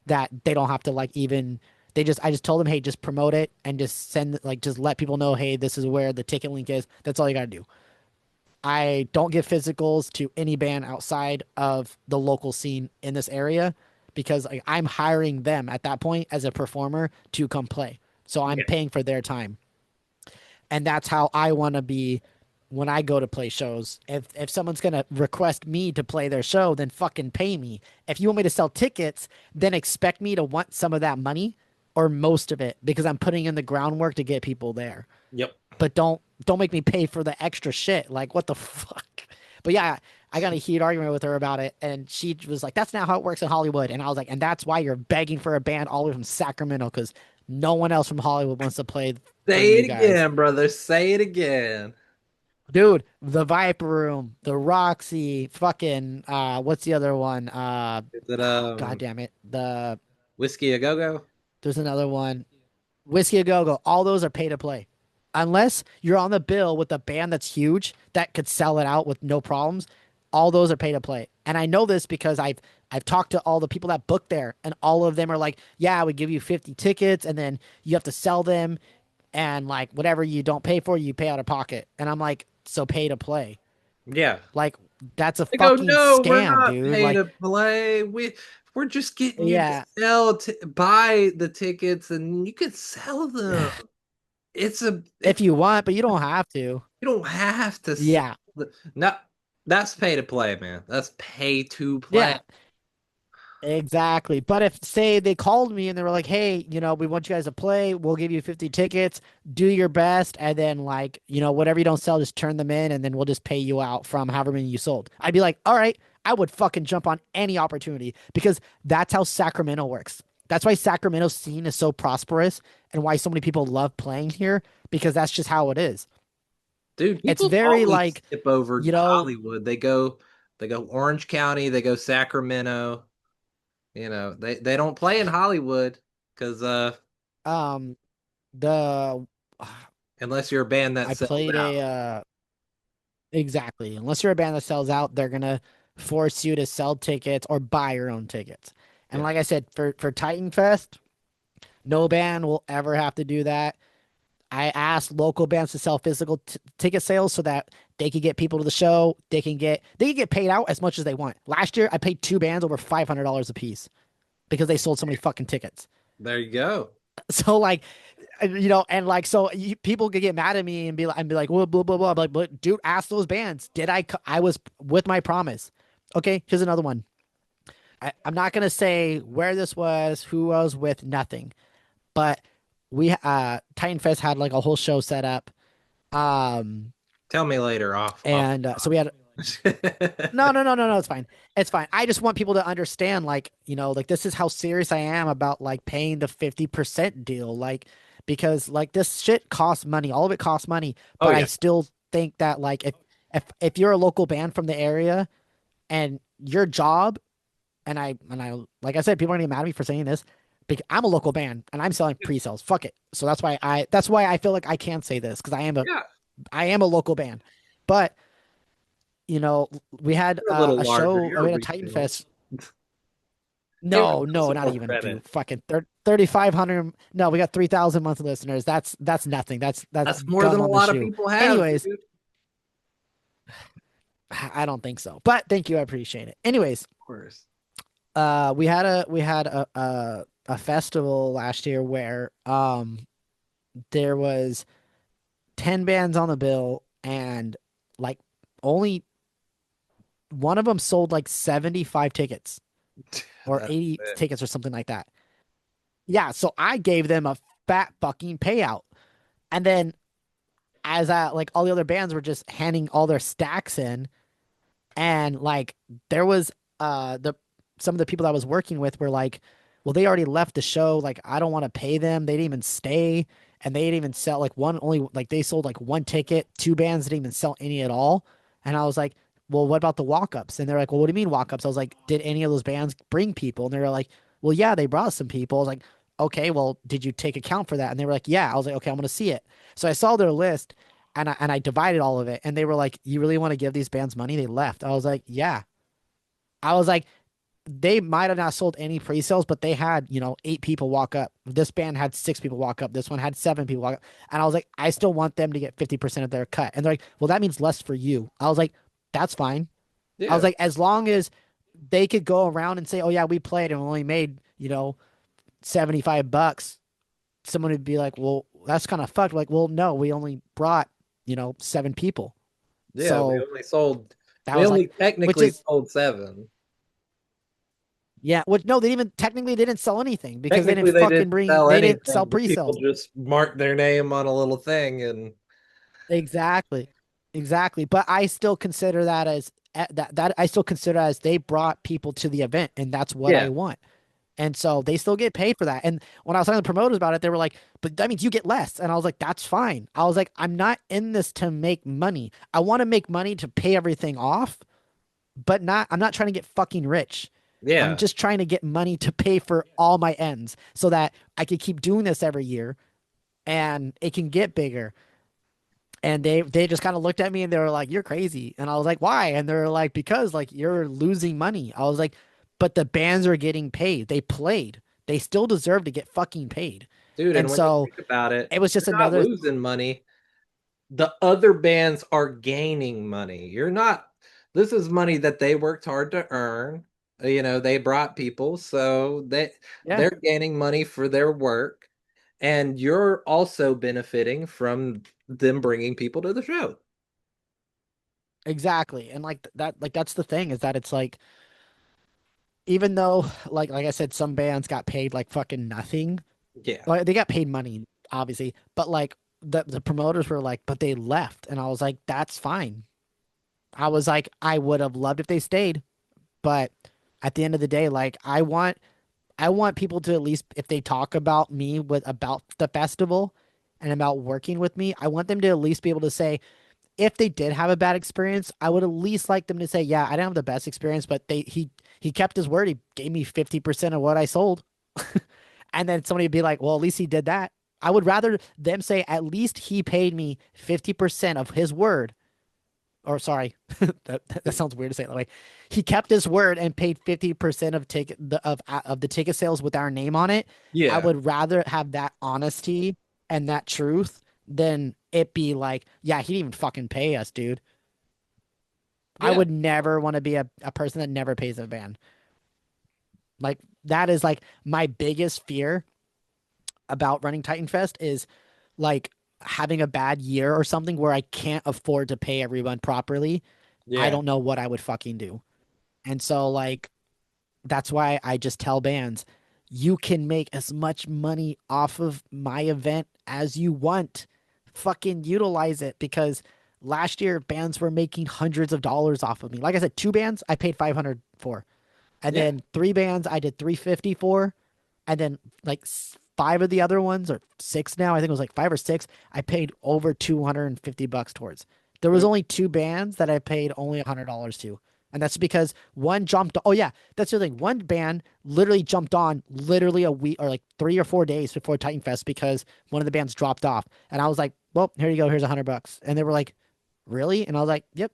that they don't have to like even I just told them, hey, just promote it and just send like just let people know, hey, this is where the ticket link is. That's all you gotta do. I don't give physicals to any band outside of the local scene in this area because like, I'm hiring them at that point as a performer to come play. So I'm Yeah. paying for their time. And that's how I want to be when I go to play shows. If someone's gonna request me to play their show, then fucking pay me. If you want me to sell tickets, then expect me to want some of that money or most of it because I'm putting in the groundwork to get people there. Yep. But don't make me pay for the extra shit. Like what the fuck? But yeah, I got a heated argument with her about it, and she was like, "That's not how it works in Hollywood." And I was like, "And that's why you're begging for a band all the way from Sacramento because no one else from Hollywood wants to play for Say you it guys." again, brother. Say it again. Dude, the Viper Room, the Roxy, fucking what's the other one? Is it God damn it. Whiskey a Go Go? There's another one. Whiskey a Go Go. All those are pay to play. Unless you're on the bill with a band that's huge that could sell it out with no problems, all those are pay to play. And I know this because I've talked to all the people that book there, and all of them are like, "Yeah, we give you 50 tickets, and then you have to sell them, and like whatever you don't pay for, you pay out of pocket." And I'm like, "So pay to play? Yeah. Like that's a They go, fucking no, we're scam, not dude." pay Like, to play. We're just getting you to yeah, buy the tickets and you can sell them. if It's you want, but you don't have to. you don't have to sell Yeah, no, that's pay to play, man. That's pay to play. yeah. Exactly. But if say they called me and they were like, "Hey, we want you guys to play. We'll give you 50 tickets. Do your best and then like, whatever you don't sell, just turn them in and then we'll just pay you out from however many you sold." I'd be like, "All right." I would fucking jump on any opportunity because that's how Sacramento works. That's why Sacramento's scene is so prosperous and why so many people love playing here because that's just how it is. Dude, It's people very always like, skip over you know, Hollywood. They go Orange County, they go Sacramento. They don't play in Hollywood because um the unless you're a band that I sells played out. exactly. Unless you're a band that sells out, they're gonna force you to sell tickets or buy your own tickets. And Yeah. like I said, for Titan Fest, no band will ever have to do that. I asked local bands to sell physical ticket sales so that they could get people to the show. They can get paid out as much as they want. Last year, I paid two bands over $500 a piece because they sold so many fucking tickets. There you go. So like, and like, so people could get mad at me and be like, well, blah blah blah. I'm like, but dude, ask those bands. I was with my promise. Okay, here's another one. I'm not gonna say where this was, who I was with, nothing. But we Titan Fest had like a whole show set up. Um, Tell me later off. and so we had no, no, no, no, no. It's fine. It's fine. I just want people to understand, like, like this is how serious I am about like paying the 50% deal, like, because like this shit costs money. All of it costs money. Oh But I yeah. still think that like if you're a local band from the area and your job, and I like I said, people are gonna get mad at me for saying this, because I'm a local band and I'm selling pre-sales. Fuck it. So that's why I feel like I can say this because Yeah. I am a local band, but you know, we had You're a little a larger. show, You're a we had a Titan retail. Fest. Give No, us no, some not more even, credit. dude. Fucking 3,500. No, we got 3,000 monthly listeners. That's nothing. That's That's more gum than a on the lot of shoe. people have, Anyways, dude. I don't think so, but thank you. I appreciate it. Anyways, Of course. we had a festival last year where there was 10 bands on the bill and like only one of them sold like 75 tickets or That's 80 it. tickets or something like that. Yeah, so I gave them a fat fucking payout. And then as like all the other bands were just handing all their stacks in, and like there was the some of the people that I was working with were like, well, they already left the show. Like, I don't want to pay them. They didn't even stay, and they didn't even sell like one only like they sold like one ticket. Two bands didn't even sell any at all. And I was like, well, what about the walk-ups? And they're like, well, what do you mean walk-ups? I was like, did any of those bands bring people? And they were like, well, yeah, they brought some people. I was like, okay, well, did you take account for that? And they were like, yeah. I was like, okay, I'm gonna see it. So I saw their list, I divided all of it, and they were like, "You really want to give these bands money?" They left. I was like, "Yeah." I was like, they might have not sold any pre-sales, but they had, 8 people walk up. This band had 6 people walk up. This one had 7 people walk up. And I was like, I still want them to get 50% of their cut. And they're like, well, that means less for you. I was like, that's fine. I was Yeah. like, as long as they could go around and say, oh yeah, we played and only made, $75. Someone would be like, well, that's kind of fucked. Like, well, no, we only brought, 7 people. Yeah, So that we was like, only which technically is, sold 7. yeah, which no, they didn't technically they didn't sell anything because Technically, they didn't sell they didn't anything, sell but people pre-sales. just marked their name on a little thing, and Exactly. Exactly. But I still consider that as that I still consider as they brought people to the event and that's what I yeah, want. And so they still get paid for that. And when I was talking to the promoters about it, they were like, but that means you get less. And I was like, that's fine. I was like, I'm not in this to make money. I want to make money to pay everything off, but I'm not trying to get fucking rich. I'm yeah, just trying to get money to pay for all my ends so that I could keep doing this every year and it can get bigger. And they just kind of looked at me and they were like, "You're crazy." And I was like, "Why?" And they're like, "Because like you're losing money." I was like, "But the bands are getting paid. They played. They still deserve to get fucking paid." dude. And And when you so think about it, it was just you're not another, losing money. The other bands are gaining money. You're not. This is money that they worked hard to earn. They brought people, so yeah, they're gaining money for their work, and you're also benefiting from them bringing people to the show. exactly. And like that's the thing is that it's like even though like I said, some bands got paid like fucking nothing. Yeah, Like they got paid money, obviously, but like the promoters were like, but they left, and I was like, that's fine. I was like, I would have loved if they stayed. But at the end of the day, like I want people to at least if they talk about me with about the festival and about working with me, I want them to at least be able to say if they did have a bad experience, I would at least like them to say, yeah, I didn't have the best experience, but he kept his word. He gave me 50% of what I sold. And then somebody would be like, well, at least he did that. I would rather them say at least he paid me 50% of his word or sorry, that sounds weird to say it that way. He kept his word and paid 50% of the ticket sales with our name on it. I yeah, would rather have that honesty and that truth than it be like, yeah, he didn't even fucking pay us, dude. I yeah, would never want to be a person that never pays a band. Like that is like my biggest fear about running Titan Fest is like having a bad year or something where I can't afford to pay everyone properly. I yeah, don't know what I would fucking do. And so like that's why I just tell bands, you can make as much money off of my event as you want. Fucking utilize it because last year bands were making hundreds of dollars off of me. Like I said, 2 bands I paid 500 for. And yeah, then 3 bands I did 350 for. And then like 5 of the other ones or 6 now, I think it was like 5 or 6, I paid over $250 towards. There was mm, only 2 bands that I paid only $100 to. And that's because one jumped. Oh yeah, that's the thing. One band literally jumped on literally a week or like 3 or 4 days before Titan Fest because one of the bands dropped off. And I was like, "Well, here you go. Here's $100." And they were like, "Really?" And I was like, "Yep."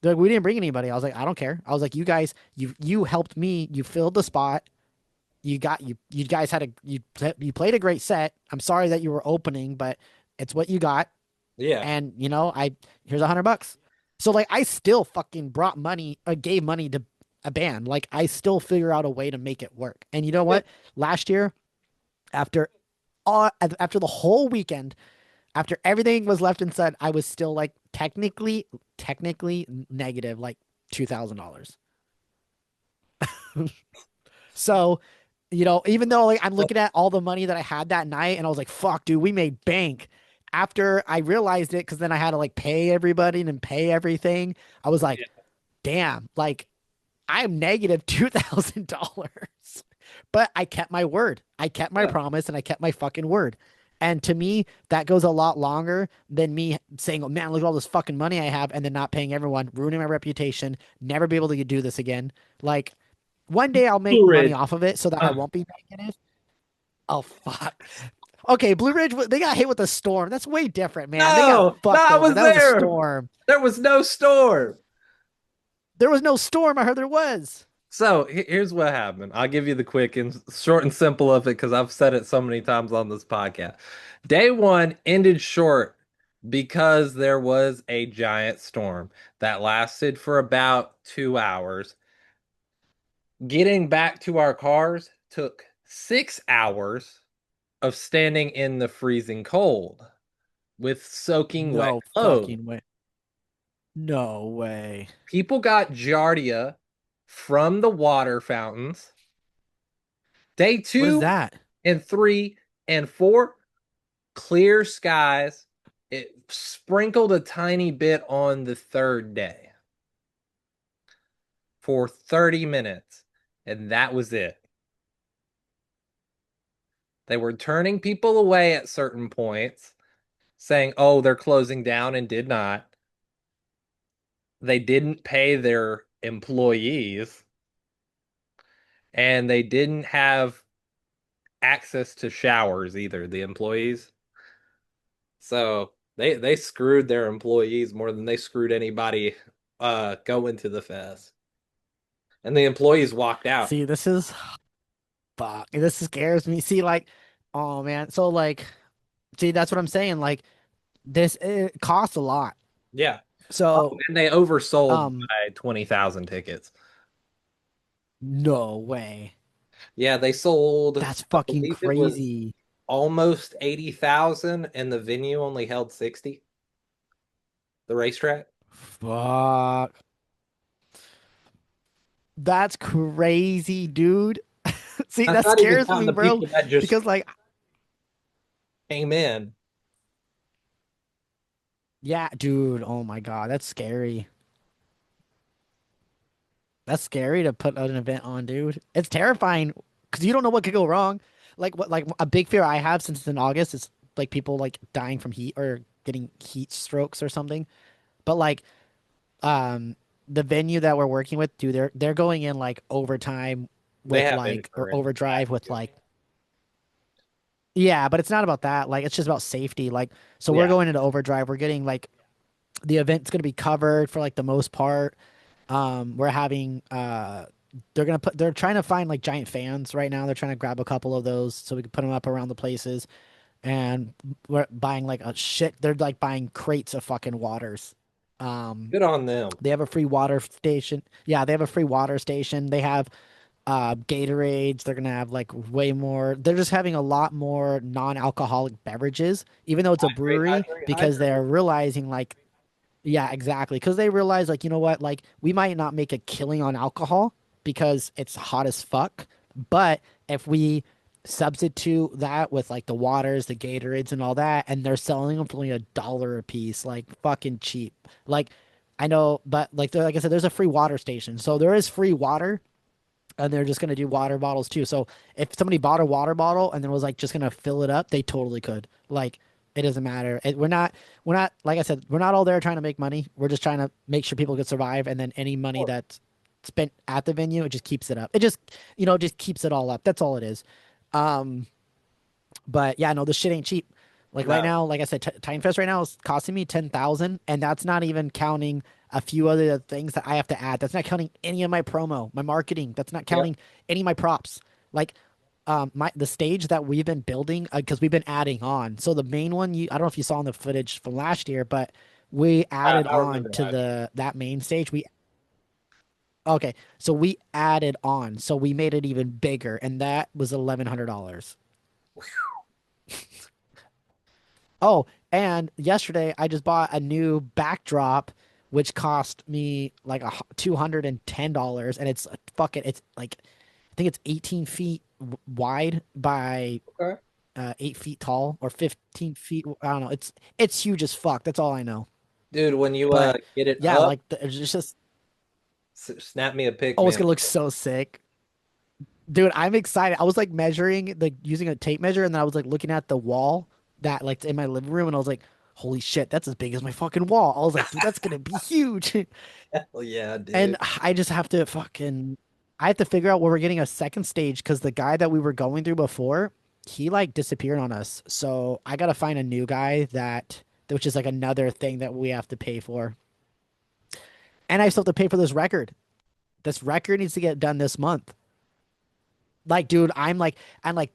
They're like, "We didn't bring anybody." I was like, "I don't care." I was like, "You guys, you helped me. You filled the spot. You guys had you played a great set. I'm sorry that you were opening, but it's what you got. yeah, And I here's $100." So like I still fucking brought money, gave money to a band. Like I still figure out a way to make it work. And you know yeah, what? Last year, after after the whole weekend, after everything was left and said, I was still like technically negative like $2,000. So, even though like I'm looking at all the money that I had that night and I was like, fuck, dude, we made bank. After I realized it, because then I had to like pay everybody and pay everything, I was like, damn, like I'm negative $2,000. But I kept my word. I kept my yeah, promise and I kept my fucking word. And to me, that goes a lot longer than me saying, oh man, look at all this fucking money I have and then not paying everyone, ruining my reputation, never be able to do this again. Like, one day I'll make money Coolidge. off of it so that I Uh, won't be negative. Oh fuck. Okay, Blue Ridge, they got hit with a storm. That's way different, man. They got No, no, fucked I over. was That was a there. storm. There was no storm. There was no storm. I heard there was. So here's what happened. I'll give you the quick and short and simple of it because I've said it so many times on this podcast. Day one ended short because there was a giant storm that lasted for about 2 hours. Getting back to our cars took 6 hours of standing in the freezing cold with soaking wet No clothes. fucking way. No way. People got giardia from the water fountains. Day What is two that? and three and four, clear skies. It sprinkled a tiny bit on the third day for 30 minutes, and that was it. They were turning people away at certain points, saying, oh, they're closing down, and did not. They didn't pay their employees, and they didn't have access to showers either, the employees. So they screwed their employees more than they screwed anybody going to the fest. And the employees walked out. See, this is fuck. This scares me. See, like, oh man. So like, see, that's what I'm saying. Like, this it costs a lot. Yeah. Oh, So, and they oversold um, by 20,000 tickets. no way. Yeah, they sold, That's I fucking believe it was crazy. almost 80,000 and the venue only held 60. The racetrack. Fuck. That's crazy, dude. See, That's that not even scares counting me, the bro. people that just Because like, came in. yeah, dude. Oh my God, that's scary. That's scary to put an event on, dude. It's terrifying because you don't know what could go wrong. Like what, like a big fear I have since it's in August is like people like dying from heat or getting heat strokes or something. But like, um, the venue that we're working with, dude, they're going in like overtime They with have like or insurance. overdrive with like, yeah, but it's not about that. Like, it's just about safety. Like, so we're Yeah. going into overdrive. We're getting like the event's gonna be covered for like the most part. We're having they're trying to find like giant fans right now. They're trying to grab a couple of those so we can put them up around the places. And we're buying like a shit. They're like buying crates of fucking waters. Um, Good on them. they have a free water station. Yeah, they have a free water station. They have Gatorades. They're gonna have like way more. They're just having a lot more non-alcoholic beverages, even though it's a Hydrate, brewery, hydrate, because hydrate. they're realizing like, yeah, exactly. Because they realize, like, you know what? Like, we might not make a killing on alcohol because it's hot as fuck. But if we substitute that with like the waters, the Gatorades, and all that, and they're selling them for only $1 a piece, like fucking cheap. Like, I know, but like I said, there's a free water station, so there is free water, and they're just gonna do water bottles too. So if somebody bought a water bottle and then was like just gonna fill it up, they totally could. Like, it doesn't matter. We're not like I said, we're not all there trying to make money. We're just trying to make sure people can survive, and then any money that's spent at the venue, it just keeps it up. It just just keeps it all up. That's all it is. Um, but yeah, no, this shit ain't cheap. Like right No. now, like I said, TITANFEST right now is costing me 10,000, and that's not even counting a few other things that I have to add. That's not counting any of my promo, my marketing. That's not Yep. counting any of my props. Like, the stage that we've been building because we've been adding on. So the main one, I don't know if you saw in the footage from last year, but we added I on remember to that. that main stage. Okay, so we added on, so we made it even bigger, and that was $1,100. Oh, and yesterday I just bought a new backdrop, which cost me like $210, and it's fucking it's like I think it's 18 feet wide by Okay. 8 feet tall or 15 feet. I don't know. It's huge as fuck. That's all I know. Dude, when you But get it yeah, up, like it's just snap me a pic, oh, it's man. gonna look so sick. Dude, I'm excited. I was like measuring, like using a tape measure, and then I was like looking at the wall that like in my living room, and I was like, holy shit, that's as big as my fucking wall. I was like, dude, that's gonna be huge. Hell yeah, And dude. I just have to I have to figure out where we're getting a second stage because the guy that we were going through before, he like disappeared on us. So I gotta find a new guy which is like another thing that we have to pay for. And I still have to pay for this record. This record needs to get done this month. Like, dude,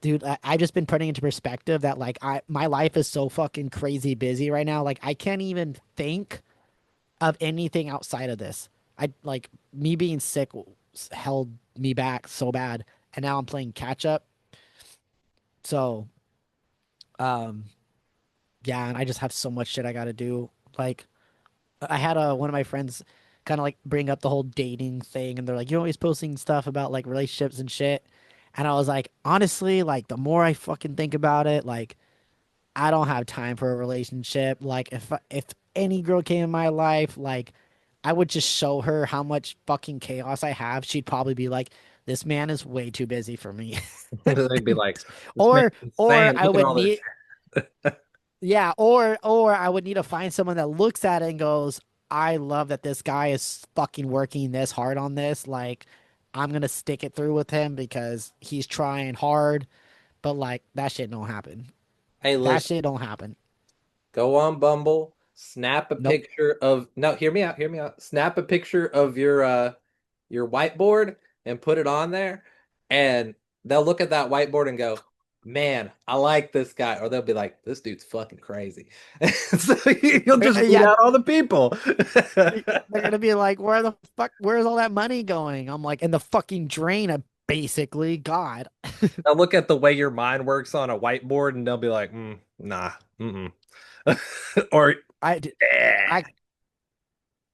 dude, I've just been putting into perspective that like my life is so fucking crazy busy right now. Like I can't even think of anything outside of this. I like me being sick held me back so bad, and now I'm playing catch up. So, um, yeah, and I just have so much shit I gotta do. Like, I had one of my friends kind of like bring up the whole dating thing, and they're like, "You're always posting stuff about like relationships and shit." And I was like, honestly, like the more I fucking think about it, like I don't have time for a relationship. Like if any girl came in my life, like I would just show her how much fucking chaos I have. She'd probably be like, "This man is way too busy for me." They'd be like, "This man's Or insane. I Look at would all this need yeah, or I would need to find someone that looks at it and goes, "I love that this guy is fucking working this hard on this. Like I'm gonna stick it through with him because he's trying hard." But like that shit don't happen. Hey, That listen, shit don't happen. go on Bumble, snap a Nope. picture of no, hear me out. Snap a picture of your whiteboard and put it on there, and they'll look at that whiteboard and go, "Man, I like this guy," or they'll be like, "This dude's fucking crazy." So you'll just weed Yeah, out all the people. they're gonna be like, "Where the fuck? Where's all that money going?" I'm like, "In the fucking drain, basically." God. They'll look at the way your mind works on a whiteboard and they'll be like, nah, mm-mm. Or I did. eh. I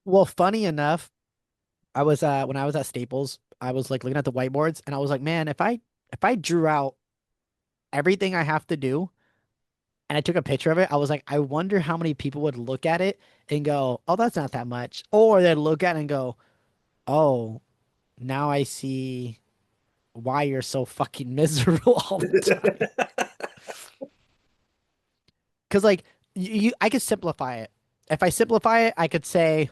Well, funny enough, I was when I was at Staples, I was like looking at the whiteboards, and I was like, "Man, if I drew out everything I have to do, and I took a picture of it, I was like, I wonder how many people would look at it and go, 'Oh, that's not that much,' or they'd look at it and go, 'Oh, now I see why you're so fucking miserable all the time.'" Because like I could simplify it. If I simplify it, I could say,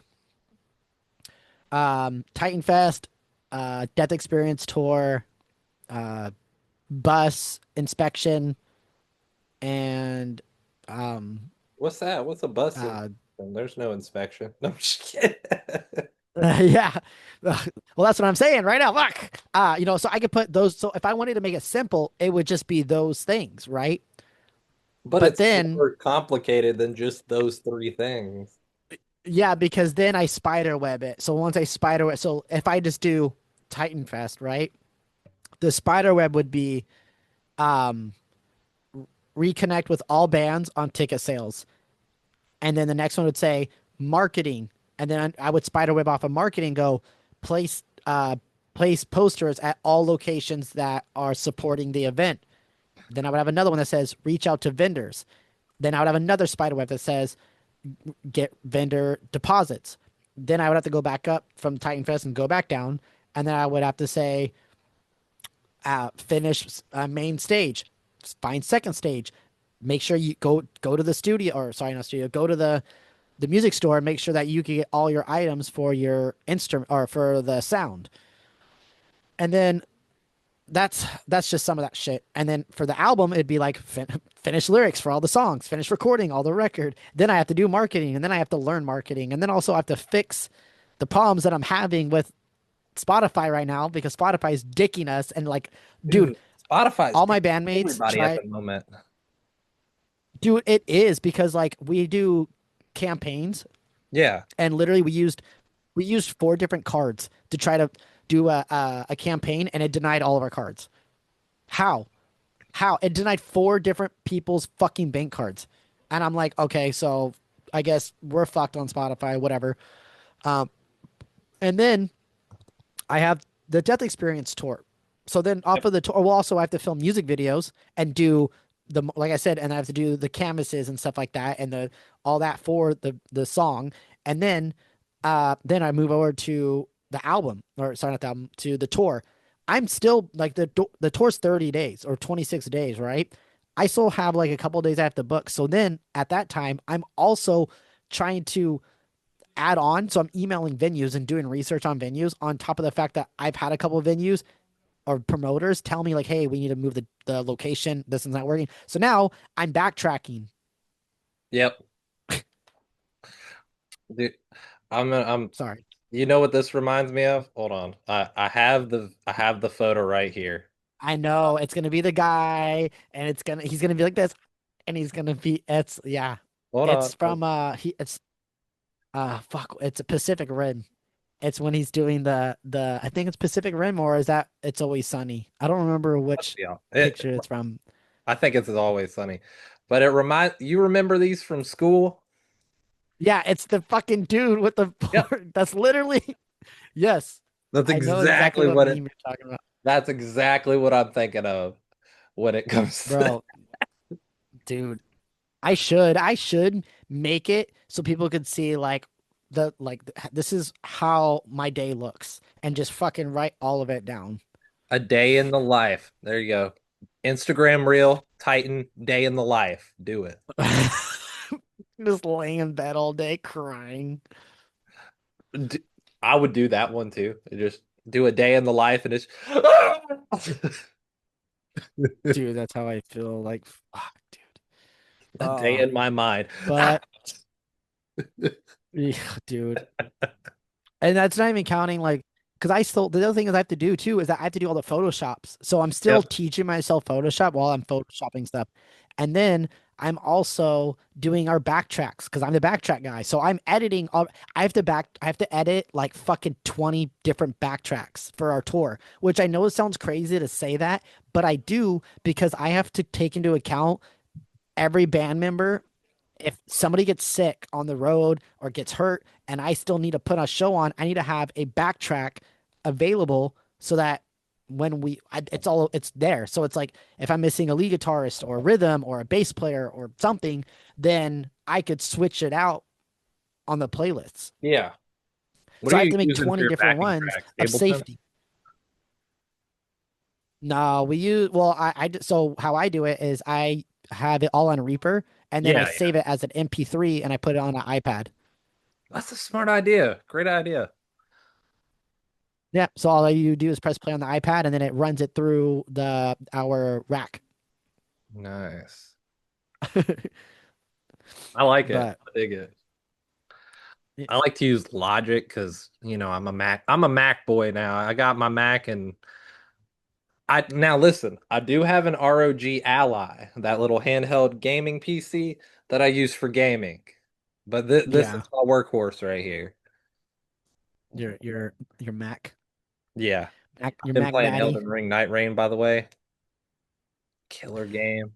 TitanFest, Death Experience Tour, uh, bus inspection, and um, What's that? What's a bus? uh, There's no inspection. No, I'm just kidding. yeah. Well, that's what I'm saying right now. Fuck. So I could put those. So if I wanted to make it simple, it would just be those things, right? But But it's then, more complicated than just those three things. yeah, because then I spider web it. So once I spider web, so if I just do TitanFest, right? The spider web would be um reconnect with all bands on ticket sales. And then the next one would say marketing. And then I would spider web off of marketing, and go place place posters at all locations that are supporting the event. Then I would have another one that says reach out to vendors. Then I would have another spider web that says get vendor deposits. Then I would have to go back up from Titan Fest and go back down. And then I would have to say finish main stage, find second stage, make sure you go to the studio, or sorry, not studio, go to the music store and make sure that you can get all your items for your instrument or for the sound. And then that's just some of that shit. And then for the album, it'd be like finish lyrics for all the songs, finish recording all the record. Then I have to do marketing, and then I have to learn marketing, and then also I have to fix the problems that I'm having with Spotify right now, because Spotify is dicking us. And like, dude, Dude, Spotify's all my dicking bandmates everybody at try. the moment. Dude, it is because like we do campaigns, Yeah. and literally we used four different cards to try to do a campaign, and it denied all of our cards. How? How? It denied four different people's fucking bank cards. And I'm like, okay, so I guess we're fucked on Spotify, whatever. And then I have the Death Experience tour. So then off of the tour, we'll also have to film music videos and do like I said, and I have to do the canvases and stuff like that, and the all that for the song. And then I move over to the album, or sorry, not the album, to the tour. I'm still like the tour's 30 days or 26 days, right? I still have like a couple days I have to book. So then at that time, I'm also trying to add on. So I'm emailing venues and doing research on venues on top of the fact that I've had a couple of venues or promoters tell me like, hey, we need to move the location. This is not working. So now I'm backtracking. Yep. Dude, I'm Sorry. you know what this reminds me of? Hold on. I have the photo right here. I know it's gonna be the guy, and he's gonna be like this, and he's gonna be it's yeah. Hold on. It's from it's fuck, it's a Pacific Rim. It's when he's doing the I think it's Pacific Rim, or is that It's Always Sunny? I don't remember which Yeah. picture it's from. I think it's always sunny. But you remember these from school? Yeah, it's the fucking dude with the Yep. board. That's literally yes. That's I know exactly exactly what what meme it you're talking about. that's exactly what I'm thinking of when it comes to Bro, dude. I should make it so people could see like this is how my day looks and just fucking write all of it down. a day in the life. There you go. Instagram reel, Titan, day in the life. Do it. Just laying in bed all day crying. D- I would do that one too. Just do a day in the life and it's Dude, that's how I feel like fuck, dude. a day Oh, in my mind. but yeah, dude. And that's not even counting like because I still the other thing is I have to do too is that I have to do all the photoshops. So I'm still Yep. teaching myself Photoshop while I'm photoshopping stuff. And then I'm also doing our backtracks because I'm the backtrack guy. So I'm editing all I have to edit like fucking 20 different backtracks for our tour, which I know it sounds crazy to say that, but I do because I have to take into account every band member if somebody gets sick on the road or gets hurt and I still need to put a show on, I need to have a backtrack available so that it's there. So it's like if I'm missing a lead guitarist or a rhythm or a bass player or something, then I could switch it out on the playlists. Yeah. What So are I have you to make using for 20 your different backing ones tracks? of Ableton? safety. No, we use well, so how I do it is I have it all on Reaper and then I Yeah, yeah. save it as an MP3 and I put it on an iPad. That's a smart idea. Great idea. Yeah, so all you do is press play on the iPad and then it runs it through the our rack. Nice. I like it. But I dig it. yeah, I like to use Logic because, I'm a Mac boy now. I got my Mac and now listen, I do have an ROG Ally, that little handheld gaming PC that I use for gaming. But this yeah, is my workhorse right here. your Yeah. I've Your been Mac playing Daddy. Elden Ring Night Rain, by the way. Killer game.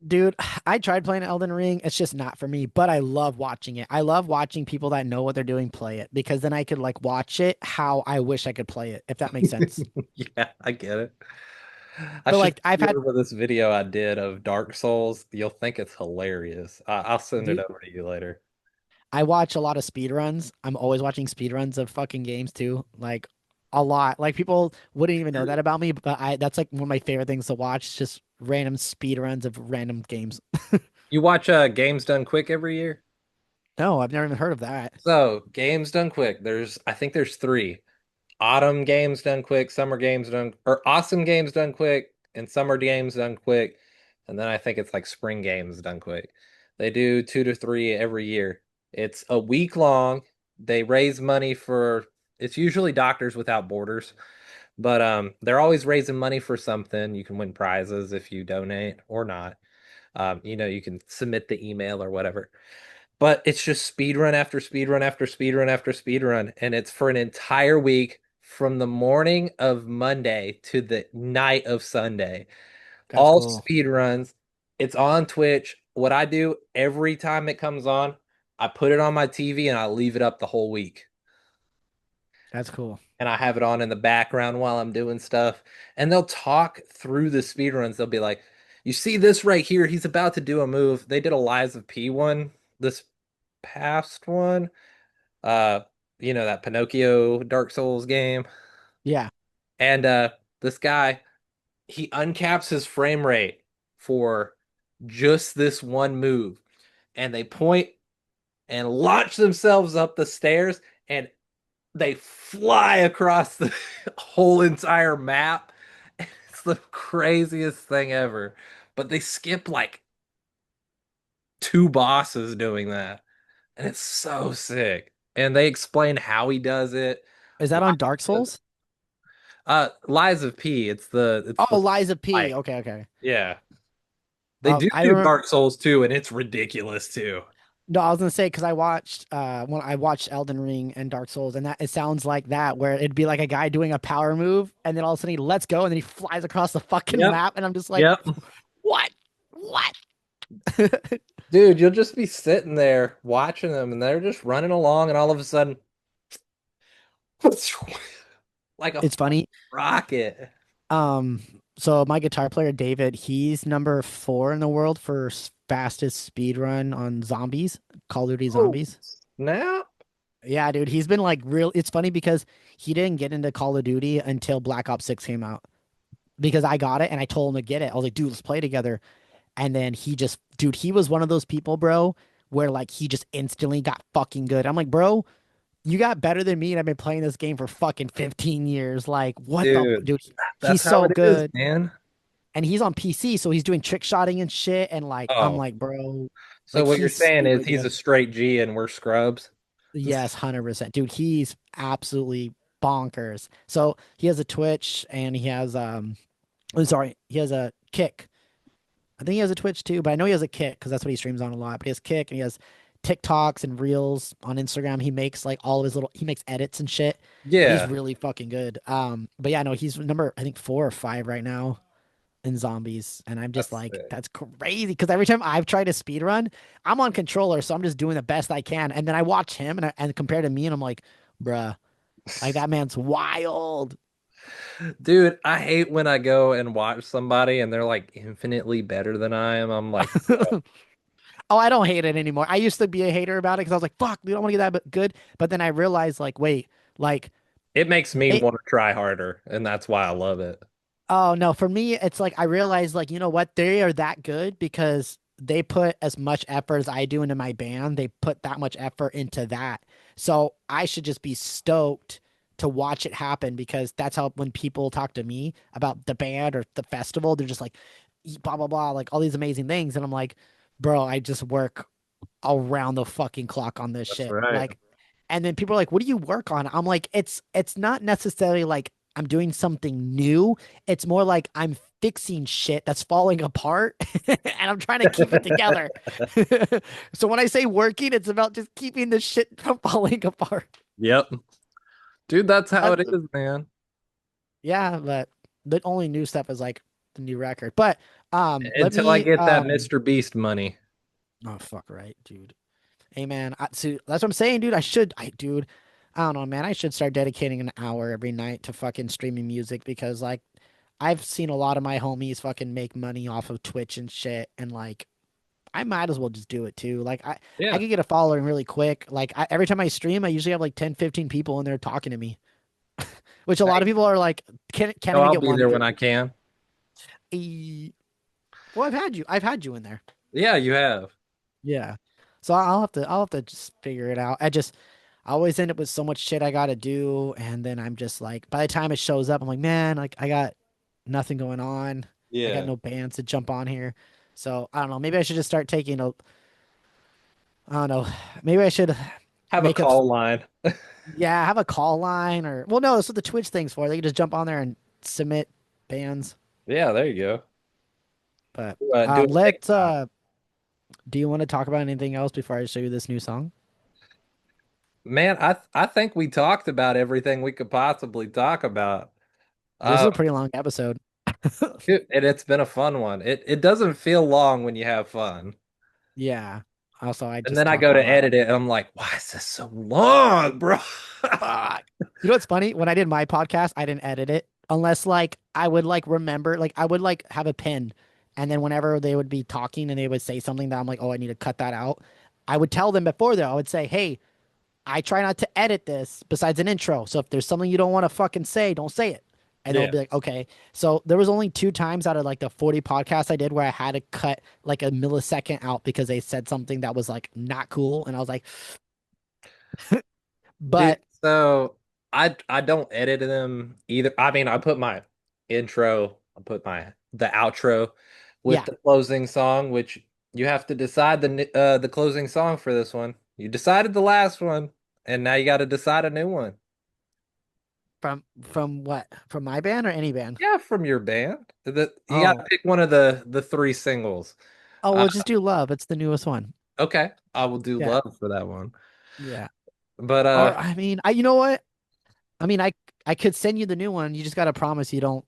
Dude, I tried playing Elden Ring. It's just not for me, but I love watching it. I love watching people that know what they're doing play it because then I could like watch it how I wish I could play it, if that makes sense. Yeah, I get it. I But should like I've send you had over this video I did of Dark Souls. You'll think it's hilarious. I'll send it dude, over to you later. I watch a lot of speed runs. I'm always watching speed runs of fucking games too. Like a lot. Like people wouldn't even know that about me, but I that's like one of my favorite things to watch, just random speed runs of random games. You watch Games Done Quick every year? No, I've never even heard of that. So, Games Done Quick, I think there's three. Autumn games done quick, summer games done, or awesome games done quick, and summer games done quick. And then I think it's like spring games done quick. They do 2 to 3 every year. It's a week long. They raise money for, it's usually Doctors Without Borders, but they're always raising money for something. You can win prizes if you donate or not. You can submit the email or whatever. But it's just speed run after speed run after speed run after speed run, and it's for an entire week from the morning of Monday to the night of Sunday. That's All cool. speed runs. It's on Twitch. What I do every time it comes on, I put it on my TV and I leave it up the whole week. That's cool. And I have it on in the background while I'm doing stuff. And they'll talk through the speed runs. They'll be like, you see this right here? He's about to do a move. They did a Lies of P one this past one. Uh, that Pinocchio Dark Souls game. Yeah, And this guy, he uncaps his frame rate for just this one move. And they point and launch themselves up the stairs and they fly across the whole entire map. It's the craziest thing ever. But they skip like two bosses doing that. And it's so sick. And they explain how he does it. Is that Why on he Dark does it. Souls? Lies of P. It's the Oh, Liza P. fight. Okay, okay. Yeah. They I do remember. Dark Souls too, and it's ridiculous too. No, I was gonna say because I watched when I watched Elden Ring and Dark Souls, and that it sounds like that where it'd be like a guy doing a power move, and then all of a sudden he lets go, and then he flies across the fucking Yep. map, and I'm just like, Yep. what? What? Dude, you'll just be sitting there watching them and they're just running along and all of a sudden like a It's funny. rocket. Um, so my guitar player David, he's number 4 in the world for fastest speed run on zombies, Call of Duty Oh, zombies. snap. Yeah, dude, he's been like real. It's funny because he didn't get into Call of Duty until Black Ops 6 came out because I got it and I told him to get it. I was like, dude, let's play together. And then he just, dude, he was one of those people, bro, where like he just instantly got fucking good. I'm like, bro, you got better than me and I've been playing this game for fucking 15 years. Like, what the, Dude, dude, he's that's how so it is, good. man. And he's on PC, so he's doing trick shotting and shit. And like, I'm Oh, like, bro, so like what you're he's saying is stupid he's a good. straight G and we're scrubs? Yes, 100%. Dude, he's absolutely bonkers. So he has a Twitch and he has I'm sorry, he has a Kick. I think he has a Twitch too, but I know he has a Kick because that's what he streams on a lot. But he has Kick and he has TikToks and Reels on Instagram. He makes like all of his little he makes edits and shit. He's Yeah, really fucking good. But yeah, no, he's number I think 4 or 5 right now in zombies. And I'm just that's like, sick. that's crazy. Because every time I've tried to speed run, I'm on controller, so I'm just doing the best I can. And then I watch him and compare to me, and I'm like, bruh, like that man's wild. Dude, I hate when I go and watch somebody and they're like infinitely better than I am. I'm like, Oh, I don't hate it anymore. I used to be a hater about it because I was like, fuck, dude, I want to get that good. But then I realized, like, wait, like, it makes me it, want to try harder, and that's why I love it. oh no, for me, it's like I realized, like, you know what? They are that good because they put as much effort as I do into my band. They put that much effort into that. So I should just be stoked to watch it happen because that's how when people talk to me about the band or the festival, they're just like, blah, blah, blah, like all these amazing things. And I'm like, bro, I just work around the fucking clock on this That's shit. right. Like, and then people are like, "What do you work on?" I'm like, it's not necessarily like I'm doing something new. It's more like I'm fixing shit that's falling apart and I'm trying to keep it together. So when I say working, it's about just keeping the shit from falling apart. Yep. Dude, that's how That's, it is, man. yeah, but the only new stuff is like the new record. But let Until I me get that Mr. Beast money. oh fuck right, dude. Hey man, so that's what I'm saying, dude. Dude, I don't know, man. I should start dedicating an hour every night to fucking streaming music because, like, I've seen a lot of my homies fucking make money off of Twitch and shit, and like, I might as well just do it too. Like, I Yeah. could get a following really quick. Like, every time I stream, I usually have like 10, 15 people in there talking to me, which a lot of Hey, people are like, can't no, even I'll get be one there when good. I can. Well, I've had you in there. Yeah, you have. Yeah. So I'll have to just figure it out. I always end up with so much shit I gotta do, and then I'm just like, by the time it shows up, I'm like, man, like I got nothing going on. I got Yeah. no bands to jump on here. So I don't know. Maybe I should just start taking a. I don't know. Maybe I should Have a make up. call line. Yeah, have a call line or well, no, that's what the Twitch thing's for. They can just jump on there and submit bands. Yeah, there you go. But Do a let's. TikTok. Do you want to talk about anything else before I show you this new song? Man, I think we talked about everything we could possibly talk about. This is Uh, a pretty long episode. and it's been a fun one. It doesn't feel long when you have fun. Yeah. Also, I And just then I talk go a to lot. edit it and I'm like, why is this so long, bro? Fuck. You know what's funny? When I did my podcast, I didn't edit it unless like I would like remember, like I would like have a pen, and then whenever they would be talking and they would say something that I'm like, oh, I need to cut that out. I would tell them before though. I would say, hey, I try not to edit this besides an intro. So if there's something you don't want to fucking say, don't say it. And they'll Yeah. be like, okay. So there was only 2 times out of like the 40 podcasts I did where I had to cut like a millisecond out because they said something that was like not cool. And I was like, Dude, but so I don't edit them either. I mean, I put my intro I'll put the outro with Yeah, the closing song, which you have to decide the closing song for this one. You decided the last one, and now you got to decide a new one. from what? From my band or any band? Yeah, from your band. You got to Oh, pick one of the three singles. oh, Uh, we'll just do Love. It's the newest one. okay, I will do Yeah, Love for that one. yeah. But Or I mean, you know what? I mean, I could send you the new one. You just gotta promise you don't.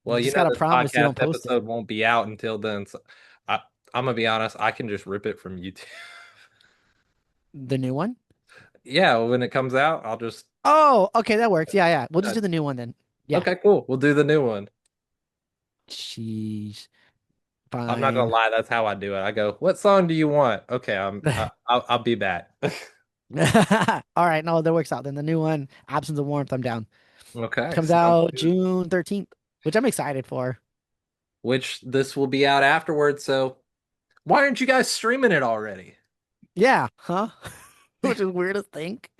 well, You you just know gotta this promise you podcast don't post it. episode won't be out until then. So I, I'm gonna be honest, I can just rip it from YouTube. The new one? Yeah, when it comes out, I'll just Oh, okay, that works. Yeah, yeah. We'll just uh, do the new one then. Yeah. okay, cool. We'll do the new one. Sheesh. I'm not gonna Fine. lie, that's how I do it. I go, "What song do you want?" Okay, I'll be back. All right, no, that works out. Then the new one, Absence of Warmth, I'm down. Okay, Comes sounds out good. June 13th, which I'm excited for. Which this will be out afterwards, so why aren't you guys streaming it already? Yeah, huh? Which is weird to think.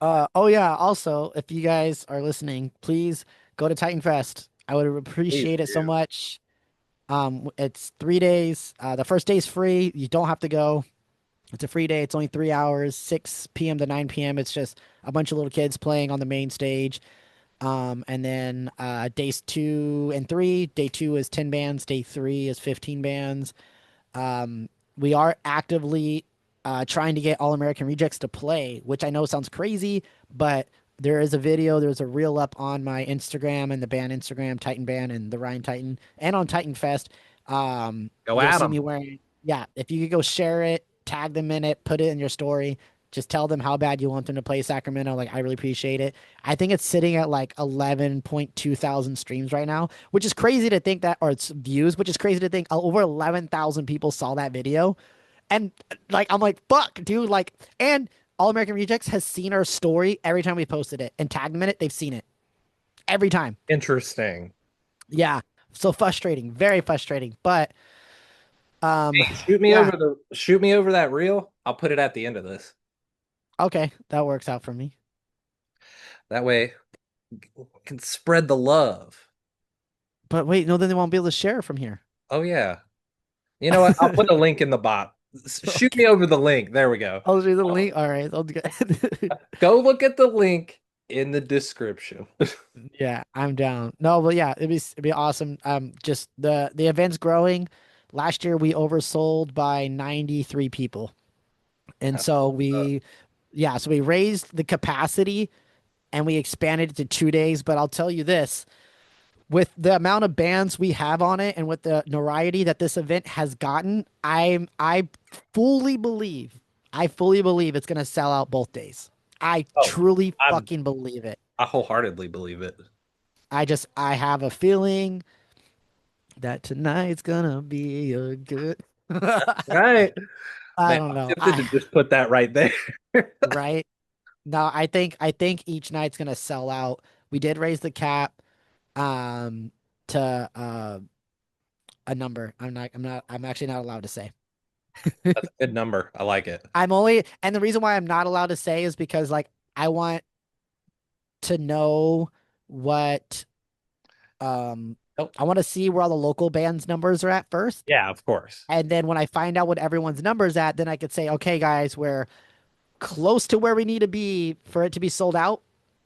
Oh yeah, also, if you guys are listening, please go to TitanFest. I would Please appreciate it so do. much. It's 3 days. The first day's free. You don't have to go. It's a free day. It's only 3 hours, 6 p.m. to 9 p.m. It's just a bunch of little kids playing on the main stage. And then days 2 and 3. Day 2 is 10 bands. Day 3 is 15 bands. Um, we are actively trying to get All American Rejects to play, which I know sounds crazy, but there is a video, there's a reel up on my Instagram and the band Instagram, Titan Band and the Ryan Titan, and on Titan Fest. Go You'll at see them. me wearing, yeah, if you could go share it, tag them in it, put it in your story. Just tell them how bad you want them to play Sacramento. Like, I really appreciate it. I think it's sitting at like 11.2 thousand streams right now, which is crazy to think that, or it's views, which is crazy to think over 11,000 people saw that video. And like, I'm like, fuck, dude. Like, and All American Rejects has seen our story every time we posted it and tagged them in it. They've seen it every time. Interesting. Yeah. So frustrating, very frustrating. But, um, Hey, yeah. shoot me over that reel. I'll put it at the end of this. Okay. That works out for me. That way, we can spread the love. But wait, no, then they won't be able to share it from here. Oh yeah. You know what? I'll put a link in the bot. Shoot Okay. me over the link. There we go. I'll do the link. All right. I'll do Go look at the link in the description. Yeah, I'm down. No, but yeah, it'd be awesome. Just the event's growing. Last year we oversold by 93 people. And That's so what's up. so we raised the capacity and we expanded it to 2 days. But I'll tell you this, with the amount of bands we have on it and with the notoriety that this event has gotten, fully believe, I fully believe it's gonna sell out both days. I Oh, truly I fucking believe it. I wholeheartedly believe it. I have a feeling that tonight's gonna be a good. Right. I Man, don't I'm know. tempted to just put that right there. Right? No, I think each night's gonna sell out. We did raise the cap um to a number. I'm actually not allowed to say. That's a good number. I like it. And the reason why I'm not allowed to say is because like I want to know what um Oh, I want to see where all the local bands numbers are at first. yeah, of course. And then when I find out what everyone's numbers at, then I could say, okay, guys, we're close to where we need to be for it to be sold out.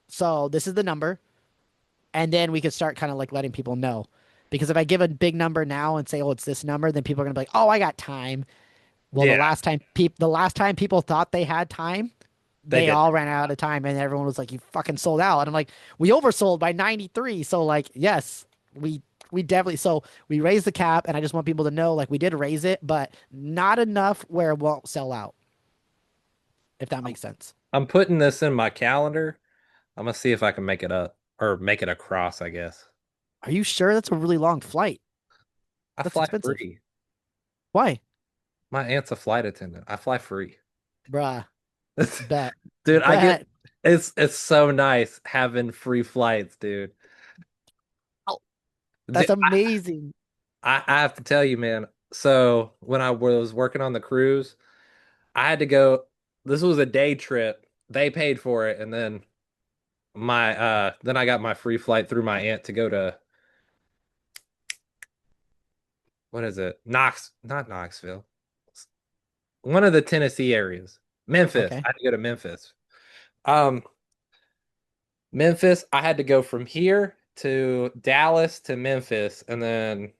So this is the number. And then we could start kind of like letting people know. Because if I give a big number now and say, oh, it's this number, then people are gonna be like, oh, I got time. Well, Yeah, the last time people thought they had time, they they did. all ran out of time and everyone was like, you fucking sold out. And I'm like, we oversold by 93. So like, yes, we definitely so we raised the cap and I just want people to know like we did raise it, but not enough where it won't sell out, if that makes sense. I'm putting this in my calendar. I'm gonna see if I can make it up or make it across, I guess. Are you sure that's a really long flight? I That's fly expensive. free. Why? My aunt's a flight attendant. I fly free. Bruh, bet. Dude, I get Bet. it's so nice having free flights, dude. Oh, The- that's amazing. I have to tell you, man. So when I was working on the cruise, I had to go. This was a day trip. They paid for it, and then I got my free flight through my aunt to go to what is it? Not Knoxville. One of the Tennessee areas. Memphis. Okay. I had to go to Memphis. Um, Memphis, I had to go from here to Dallas to Memphis, and then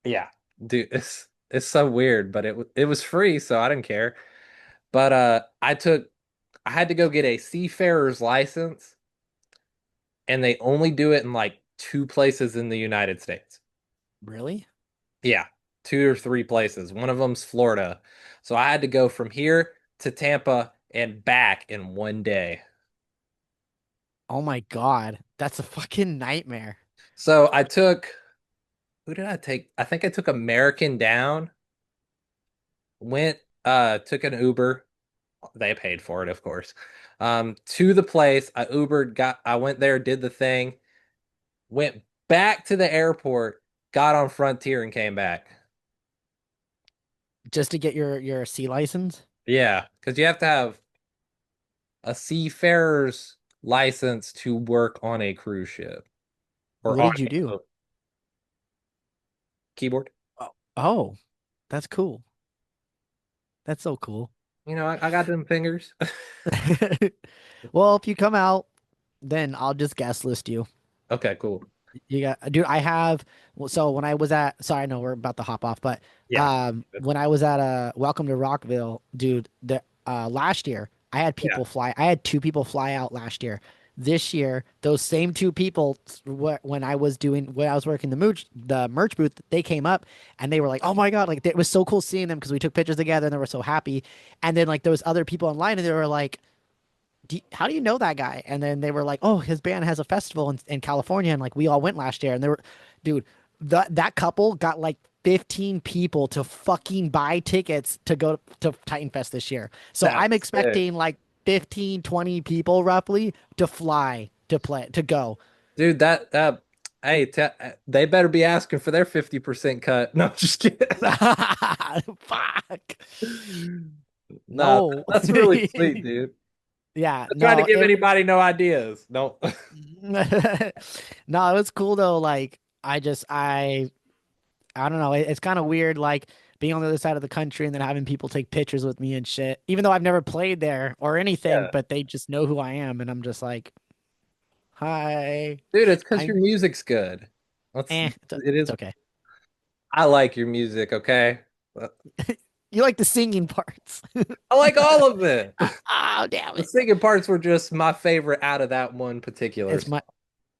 yeah, dude, it's so weird, but it was free, so I didn't care. But I had to go get a seafarer's license, and they only do it in like two places in the United States. Really? Yeah, two or three places. One of them's Florida. So I had to go from here to Tampa and back in one day. Oh my God. That's a fucking nightmare. So I took, who did I take? I think I took American down, went, took an Uber. They paid for it, of course. To the place, I went there, did the thing, went back to the airport, got on Frontier and came back. Just to get your sea license? Yeah, because you have to have a seafarer's license to work on a cruise ship or What on did you do? a keyboard. Oh, that's cool. That's so cool. I got them fingers. Well, if you come out, then I'll just guest list you. Okay, cool. You got, dude, I have, well, so when I was at, sorry, I know we're about to hop off, but Yeah. when I was at Welcome to Rockville, dude, the last year Yeah. I had two people fly out last year. This year, those same two people, when I was working the merch booth, they came up and they were like, "Oh my God!" Like it was so cool seeing them because we took pictures together and they were so happy. And then like there was other people online and they were like, how do you know that guy? And then they were like, oh, his band has a festival in California. And like, we all went last year and they were, dude, that couple got like 15 people to fucking buy tickets to go to TITANFEST this year. So I'm That's sick. expecting like 15, 20 people roughly to fly, to go. Dude, hey, they better be asking for their 50% cut. No, just kidding. Fuck. No, No. that's really sweet, dude. Yeah, I'm trying to no, give anybody no ideas. No. no, it was cool though. Like, I don't know. It's kind of weird, like being on the other side of the country and then having people take pictures with me and shit. Even though I've never played there or anything, Yeah. but they just know who I am, and I'm just like, hi. Dude, it's because your I'm music's good. It it's is. okay. I like your music, okay? You like the singing parts. I like all of it. Oh, damn The it. singing parts were just my favorite out of that one particular It's song.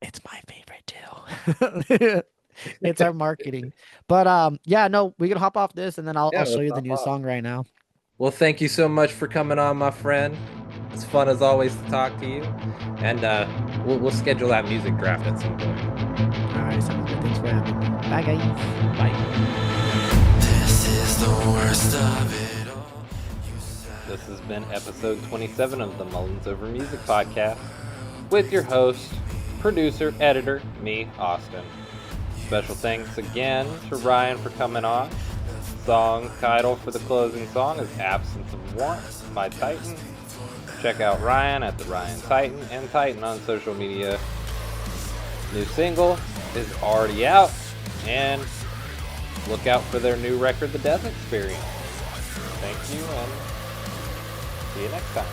my favorite too. It's our marketing. But yeah, no, we can hop off this and then I'll Yeah, show let's you the hop new off. song right now. Well, thank you so much for coming on, my friend. It's fun as always to talk to you. And we'll schedule that music draft at some point. All right, sounds good. Thanks for having me. Bye, guys. Bye. This is the worst of it all. This has been episode 27 of the Mullins Over Music podcast with your host, producer, editor, me, Austin. Special thanks again to Ryan for coming on. Song title for the closing song is Absence of Warmth by Titan. Check out Ryan at the Ryan Titan and Titan on social media. New single is already out, and look out for their new record, The Death Experience. Thank you, and see you next time.